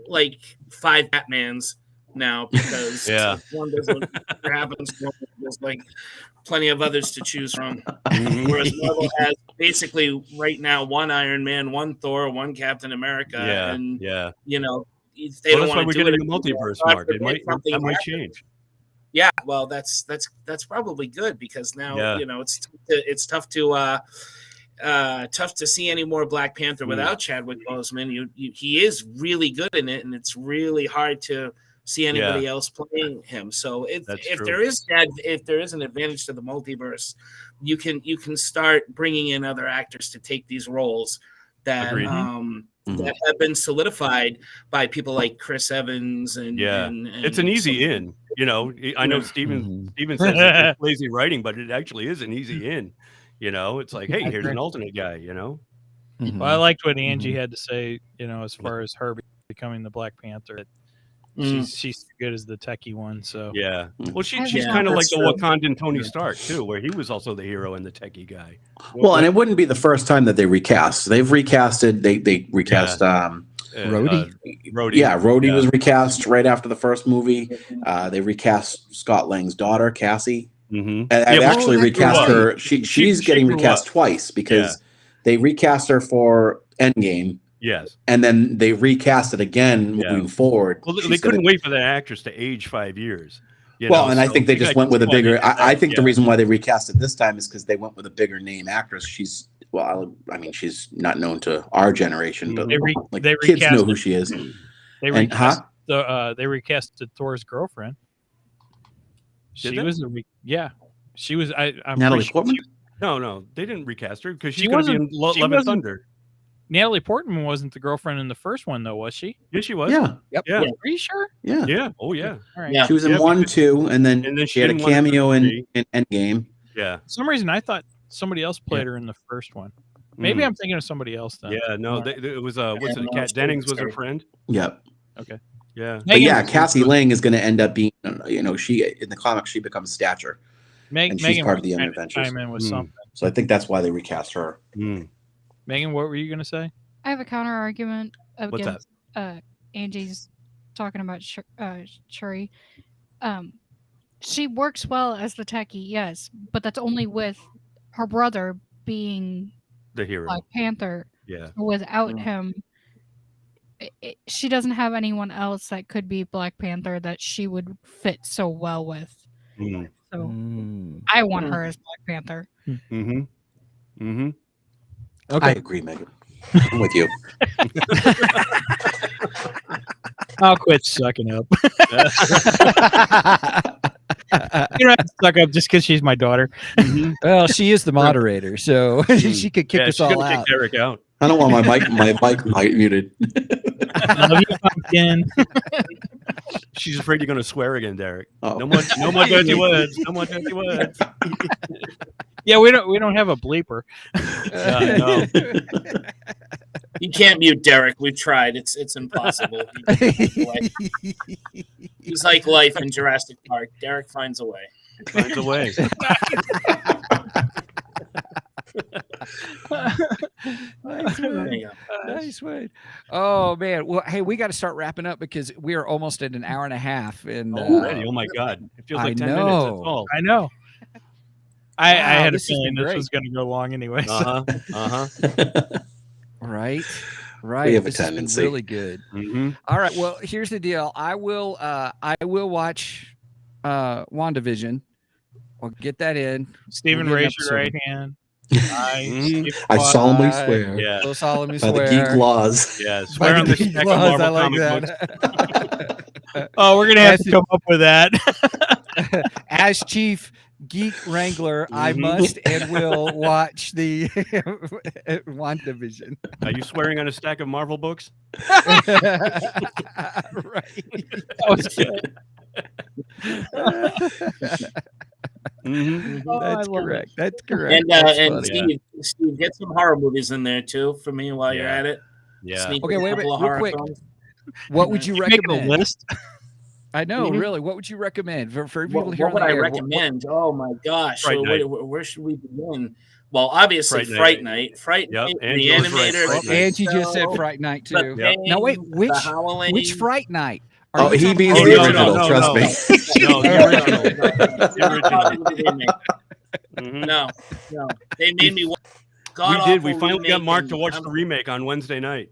like 5 Batmans now, because one doesn't happens. There's like plenty of others to choose from. Whereas Marvel has basically right now 1 Iron Man, 1 Thor, 1 Captain America, and they don't want to do it. The multiverse, Marc. That might change. Yeah, well, that's probably good, because now it's tough to see any more Black Panther without Chadwick Boseman. He is really good in it, and it's really hard to see anybody else playing him. So if there is an advantage to the multiverse, you can start bringing in other actors to take these roles that that have been solidified by people like Chris Evans and it's an easy in. I know Steven says it's lazy writing, but it actually is an easy in. It's like, hey, here's an alternate guy. Well, I liked what Angie had to say. As far as her becoming the Black Panther. She's good as the techie one, so well, she's kind of like the Wakandan Tony Stark too, where he was also the hero and the techie guy. Well, and it wouldn't be the first time that they recast. They've recasted. They recast Rhodey. Rhodey was recast right after the first movie. They recast Scott Lang's daughter, Cassie. And I've actually recast her. She's getting recast twice because they recast her for Endgame. Yes. And then they recast it again moving forward. Well, they couldn't wait for the actress to age 5 years. I think they just went with a bigger. I think the reason why they recast it this time is because they went with a bigger name actress. She's not known to our generation, but kids know who she is. They recasted Thor's girlfriend. She was I'm Natalie Portman. No, they didn't recast her because she's going to be in Love and Thunder. Natalie Portman wasn't the girlfriend in the first one, though, was she? Yeah, she was. Yeah. Yep. Yeah. Are you sure? Yeah. Yeah. Oh, yeah. All right. Yeah. She was in 1, 2, and then she had a didn't want to do cameo in 3. Endgame. Yeah. For some reason, I thought somebody else played her in the first one. Maybe I'm thinking of somebody else then. Yeah, no, it was Kat Dennings was her friend. Yep. Okay. Yeah. But yeah, Cassie Lang is going to end up being, she in the comics she becomes Stature, and she's part of the Young Adventures. Chime in with something. So I think that's why they recast her. Megan, what were you going to say? I have a counter argument What's against Angie's talking about Shuri. She works well as the techie, yes, but that's only with her brother being the hero, Black Panther. Yeah. Without him, she doesn't have anyone else that could be Black Panther that she would fit so well with. So I want her as Black Panther. Okay. I agree, Megan. I'm with you. I'll quit sucking up. You don't have to suck up just because she's my daughter. Well, she is the moderator, so she could kick us all out. Kick Derek out. I don't want my mic muted. Love you, pumpkin. She's afraid you're going to swear again, Derek. Oh. No more dirty words. No more dirty words. Yeah, we don't have a bleeper. No. You can't mute Derek. We've tried. It's impossible. He's like life in Jurassic Park. Derek finds a way. Finds a way. Nice way. Oh man. Well, hey, we got to start wrapping up because we are almost at an hour and a half. And already, oh my god, it feels like 10 minutes. That's all. I know. I had a feeling this was going to go long anyway. So. Right. We have a this tendency. has been really good. All right. Well, here's the deal. I will watch WandaVision. I'll get that in. Stephen, raise your right hand. I solemnly swear. Yeah. So solemnly by swear. the geek laws. Yeah. Swear on the stack of Marvel I like comic that. Oh, we're gonna have to come up with that. As Chief Geek Wrangler, I must and will watch the WandaVision. Are you swearing on a stack of Marvel books? Right. That was good. That's correct. That's correct. And Steve, get some horror movies in there too for me while you're at it. Yeah. Sneak Okay, wait a minute, real quick. Films. What would you recommend? A list? I know, really. What would you recommend for people here? What would I recommend? Oh my gosh! Where should we begin? Well, obviously, Fright Night. Fright Night, the animator. Angie just said Fright Night too. Now wait, which Fright Night? Oh, he means the original. Trust me. No, the original. No, they made me. We did. We finally got Marc to watch the remake on Wednesday night.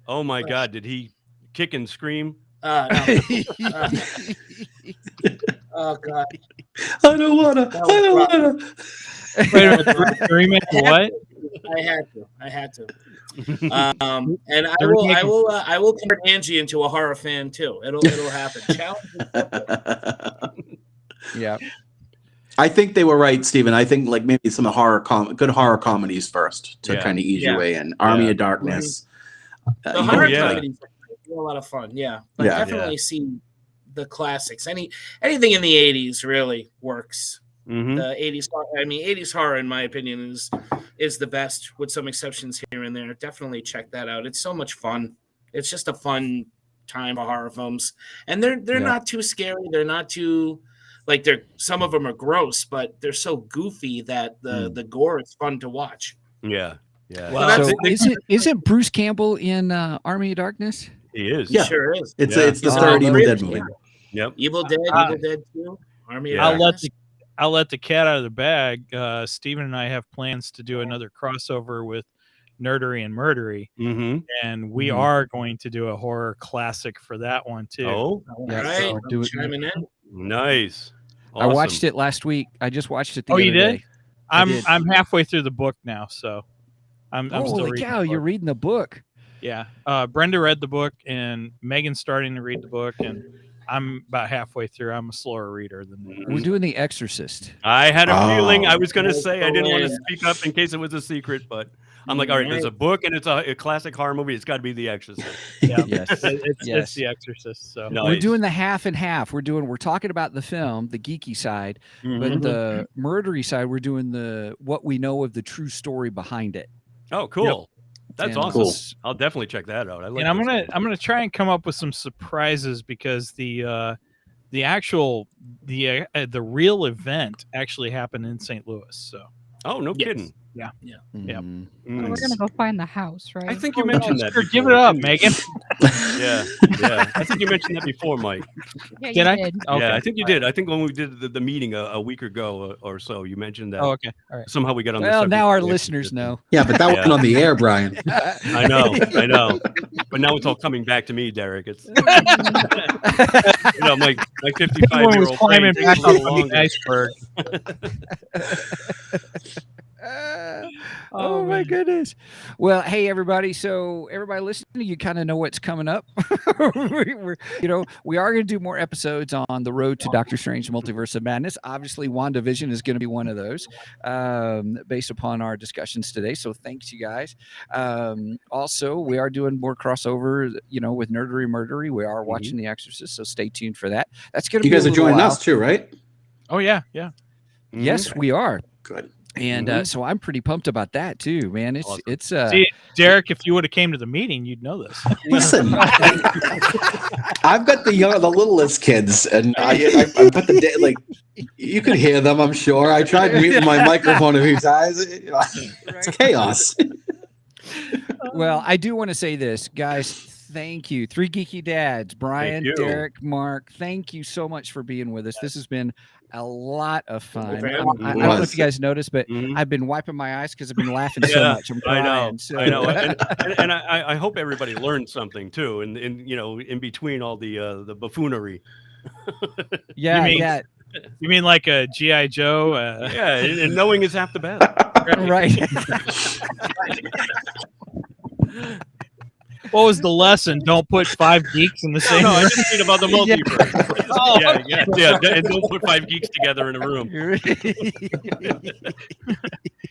Oh my God! Did he kick and scream? No. Oh God! I don't wanna. Wait a minute, remake what? I had to. And I will convert Angie into a horror fan too. It'll happen. Yeah. I think they were right, Stephen. I think like maybe some good horror comedies first to kind of ease your way in. Army of Darkness. The horror comedies are a lot of fun. Yeah, but definitely see the classics. Anything in the 80s really works. The 80s, 80s horror, in my opinion, is the best, with some exceptions here and there. Definitely check that out. It's so much fun. It's just a fun time for horror films, and they're not too scary. They're not too some of them are gross, but they're so goofy that the gore is fun to watch. Yeah, yeah. Well, so isn't Bruce Campbell in Army of Darkness? He is. He sure is. It's the third Evil Dead movie. Yep. Evil Dead 2. Army of Darkness. I'll let the cat out of the bag. Steven and I have plans to do another crossover with Nerdery and Murdery, and we are going to do a horror classic for that one too. Oh, right. So chiming in. Nice. Awesome. I watched it last week. I just watched it the other you did? day. I'm halfway through the book now, so I'm still Holy reading. cow, you're reading the book. Yeah. Brenda read the book, and Megan's starting to read the book, and I'm about halfway through. I'm a slower reader than that. We're doing The Exorcist. I had a feeling. I was going to say I didn't want to speak up in case it was a secret, but I'm like, all right, there's a book and it's a classic horror movie. It's got to be The Exorcist. Yeah, it's The Exorcist. So we're doing the half and half. We're talking about the film, the geeky side, but the murdery side, we're doing what we know of the true story behind it. Oh, cool. Yep. That's awesome. Cool. I'll definitely check that out. And I'm gonna try and come up with some surprises because the real event actually happened in St. Louis. So. Oh, no kidding. Yeah. We're gonna go find the house, right? I think you mentioned that. Give it up, Megan. Yeah. I think you mentioned that before, Mike. Yeah, did I? Did. Okay. Yeah, I think you did. I think when we did the meeting a week ago or so, you mentioned that. Oh, okay. All right. Somehow we got on. Well, now our listeners know. Yeah, but that wasn't on the air, Brien. I know. But now it's all coming back to me, Derek. It's my 55-year-old climbing back up on the iceberg. Oh my goodness. Well, hey everybody. So everybody listening, you kind of know what's coming up. we are going to do more episodes on the road to Doctor Strange Multiverse of Madness. Obviously, WandaVision is going to be one of those based upon our discussions today. So thanks you guys. Also, we are doing more crossover, with Nerdery Murdery. We are watching The Exorcist. So stay tuned for that. That's going to be You guys are joining us too, right? Oh yeah. Yes, we are. Good. And so I'm pretty pumped about that too, man. It's See, Derek, if you would have came to the meeting, you'd know this. Listen, I've got the littlest kids, and I put you could hear them. I'm sure. I tried muting my microphone a few times. It's chaos. Well, I do want to say this, guys. Thank you. Three Geeky Dads, Brien, Derek, Marc. Thank you so much for being with us. This has been a lot of fun. I don't know if you guys noticed, but I've been wiping my eyes because I've been laughing so much. I'm crying. I know. And I hope everybody learned something too. And in between all the buffoonery. Yeah. You mean like a G.I. Joe? And knowing is half the battle. Right. What was the lesson? Don't put 5 geeks in the same room. No, I just mean about the multiverse. Yeah. And don't put 5 geeks together in a room.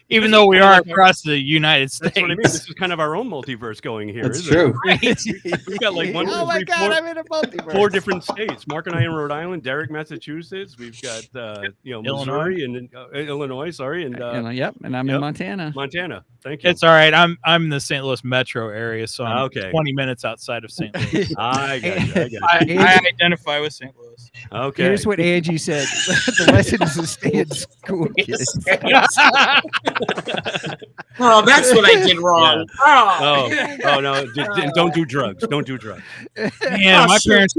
Even though we are across the United States. That's what I mean. This is kind of our own multiverse going here. That's true. We've got like 1, 2, 3, 4, I'm in a multiverse. 4 different states. Marc and I in Rhode Island, Derek, Massachusetts. We've got Missouri and Illinois. Sorry, and and I'm in Montana. Thank you. It's all right. I'm in the St. Louis metro area, so I'm okay. 20 minutes outside of St. Louis. I got you. I identify with St. Louis. Okay. Here's what Angie said. The lesson is to stay in school, kids. Oh, that's what I did wrong. Yeah. Oh no! Don't do drugs. Don't do drugs. Man, my parents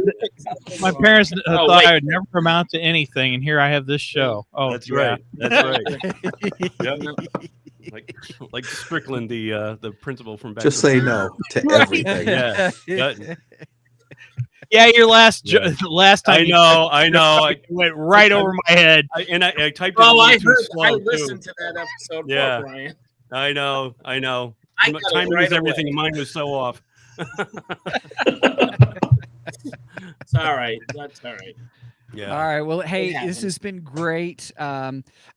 thought I would never amount to anything, and here I have this show. Oh, that's right. That's right. Yep. Like Strickland, the principal from back. Just say no to everything. Yeah. Your last time. I know. It went right over my head. I typed it. I slow listened to that episode. Yeah. Brien. I know. Time is everything. Mine was so off. It's all right. That's all right. Yeah. All right. Well, hey, this has been great.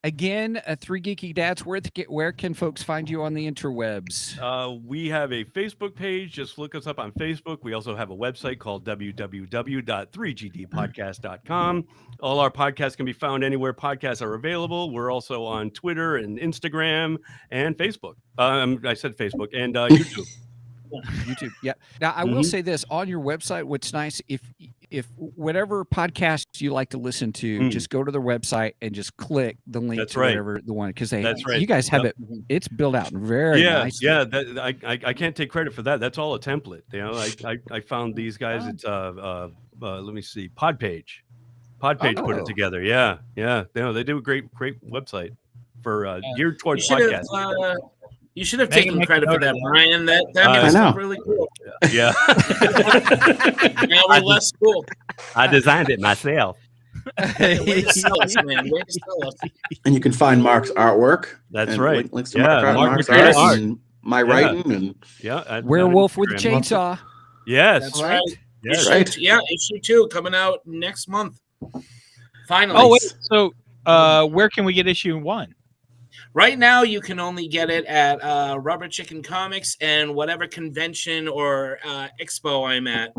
Again, Three Geeky Dads. Where can folks find you on the interwebs? We have a Facebook page. Just look us up on Facebook. We also have a website called www.3gdpodcast.com. All our podcasts can be found anywhere podcasts are available. We're also on Twitter and Instagram and Facebook. I said Facebook and YouTube. YouTube. Yeah. Now I will say this on your website. What's nice if whatever podcast you like to listen to, just go to their website and just click the link to whatever the one because you guys have it. It's built out very nice. Yeah. I can't take credit for that. That's all a template. I found these guys. It's let me see. Podpage put it together. Yeah. They do a great website for geared towards podcasts. You should have taken credit for that, Brien. That was really cool. Yeah. Now we're less cool. I designed it myself. Way to sell us, man. Way to sell us. And you can find Marc's artwork. That's right. Links to Marc's art and my writing. And Werewolf with a Chainsaw. Yes. That's right. Yes. Right. Yeah, issue 2 coming out next month. Finally. Oh, wait. So where can we get issue 1? Right now, you can only get it at Rubber Chicken Comics and whatever convention or expo I'm at.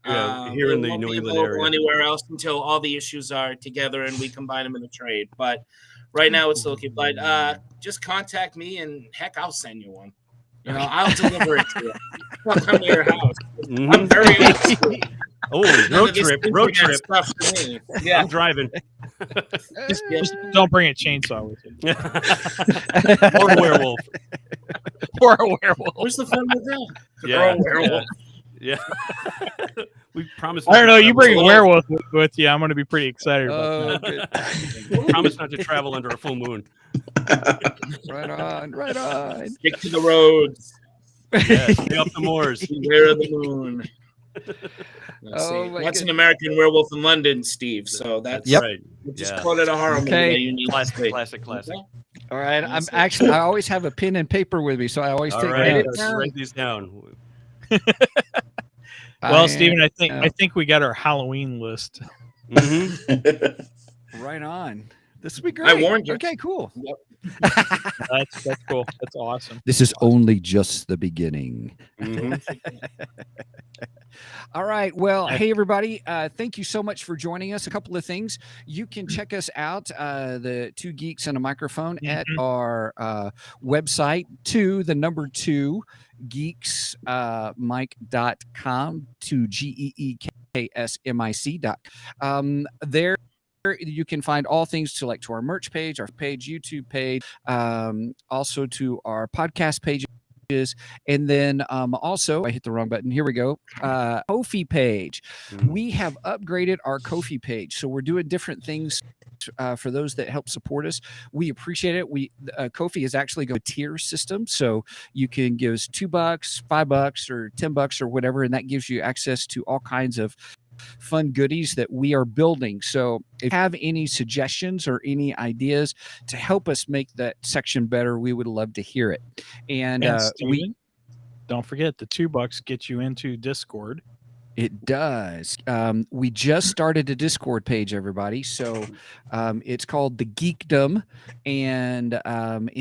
Here in the New England area. Anywhere else until all the issues are together and we combine them in a trade. But right now, it's looking. But just contact me and heck, I'll send you one. You know, I'll deliver it to you. I'll come to your house. I'm very old. Oh, road trip. Stuff for me. Yeah, I'm driving. Just don't bring a chainsaw with you. Or a werewolf. Or a werewolf. Where's the fun with that? Yeah. Werewolf. Yeah. We promised. I don't know. You bring a werewolf with you, I'm going to be pretty excited about that. We promise not to travel under a full moon. Right on. Stick to the roads. Yeah, stay up the moors. Beware of the moon. What's an American Werewolf in London, Steve? So that's right. Just quoted a horror movie that you need. Classic. Okay. All right. I always have a pen and paper with me, so I always take notes. Write these down. Well, Steven, I think we got our Halloween list. Mm-hmm. Right on. This would be great. I warned you. Okay, cool. Yep. That's cool. That's awesome. This is only just the beginning. Mm-hmm. All right. Well, hey, everybody. Thank you so much for joining us. A couple of things. You can check us out, the Two Geeks and a Microphone, at our website, 2 geeksmic.com, geeksmic.com. There you can find all things to our merch page, our page, YouTube page, also to our podcast pages. And then also, I hit the wrong button. Here we go. Ko-fi page. We have upgraded our Ko-fi page. So we're doing different things for those that help support us. We appreciate it. Ko-fi is actually a tier system. So you can give us $2, $5, or $10 or whatever. And that gives you access to all kinds of fun goodies that we are building. So if you have any suggestions or any ideas to help us make that section better, we would love to hear it. And Steven, don't forget, the $2 gets you into Discord. It does. We just started a Discord page, everybody. So it's called The Geekdom, and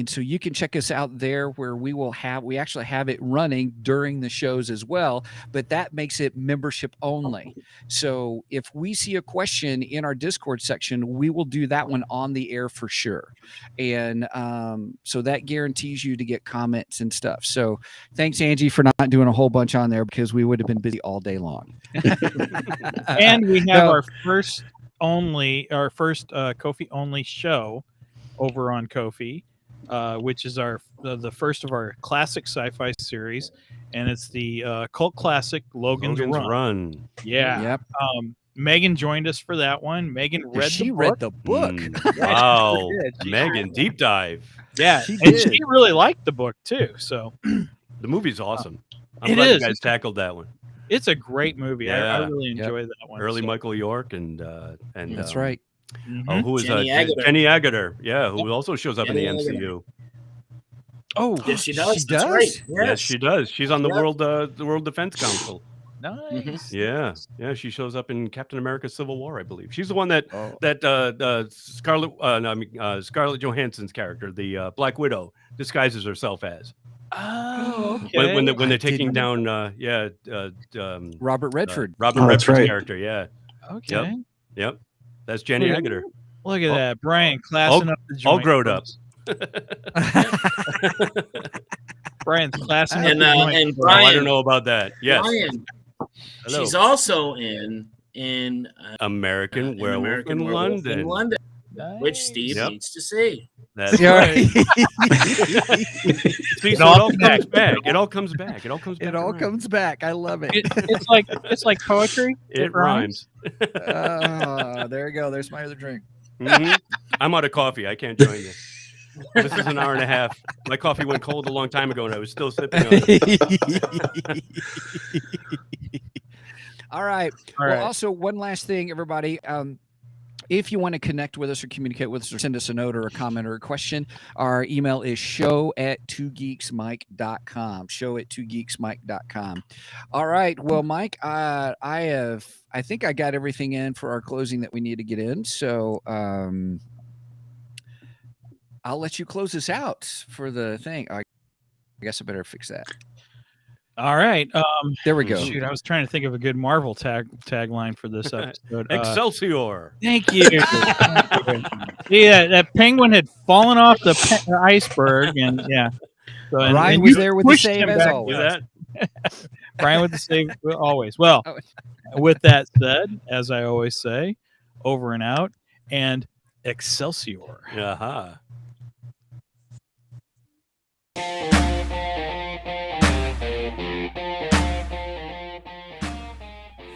so you can check us out there, where we actually have it running during the shows as well, but that makes it membership only. So if we see a question in our Discord section, we will do that one on the air for sure. And so that guarantees you to get comments and stuff. So thanks, Angie, for not doing a whole bunch on there, because we would have been busy all day long. And we have our first Ko-fi only show over on Ko-fi, which is the first of our classic sci-fi series, and it's the cult classic Logan's Run. Yeah. Yep. Megan joined us for that one. Megan read the book. Wow. Megan, deep dive. Yeah, she really liked the book too. So the movie's awesome. I'm glad you guys tackled that one. It's a great movie. Yeah. I really enjoyed that one. Early Michael York and that's right. Oh, who was Jenny Agutter? Yeah, who also shows up in the MCU. Oh, yes, she does. She does. Right. Yes, she does. She's on the World Defense Council. Nice. Yeah. She shows up in Captain America: Civil War, I believe. She's the one that Scarlett Johansson's character, the Black Widow, disguises herself as. Oh, okay. When they're taking down Robert Redford. Robert Redford's character, yeah. Okay. Yep. That's Jenny Agutter. Look at that. Brien classing up the joint. All grown up. Brian's classing up and Brien, I don't know about that. Yes. Brien, she's also in American Werewolf in London. Nice. Which Steve needs to see. That's right. See, so it all comes back. It all comes back. It all comes back. I love it. It's like poetry. It rhymes. There you go. There's my other drink. Mm-hmm. I'm out of coffee. I can't join you. This is an hour and a half. My coffee went cold a long time ago, and I was still sipping on it. All right. Well, also, one last thing, everybody. If you want to connect with us or communicate with us or send us a note or a comment or a question, our email is show@twogeeksmic.com. Show@twogeeksmic.com. All right. Well, Mike, I think I got everything in for our closing that we need to get in. So I'll let you close this out for the thing. I guess I better fix that. All right. There we go. Shoot, I was trying to think of a good Marvel tagline for this episode. Excelsior. Thank you. Yeah, that penguin had fallen off the iceberg, and yeah. So, Brien was there with the save as always. Brien with the save always. Well, with that said, as I always say, over and out, and Excelsior. Uh-huh.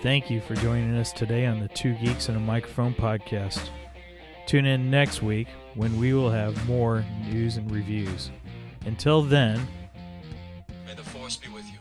Thank you for joining us today on the Two Geeks and a Microphone podcast. Tune in next week when we will have more news and reviews. Until then, may the Force be with you.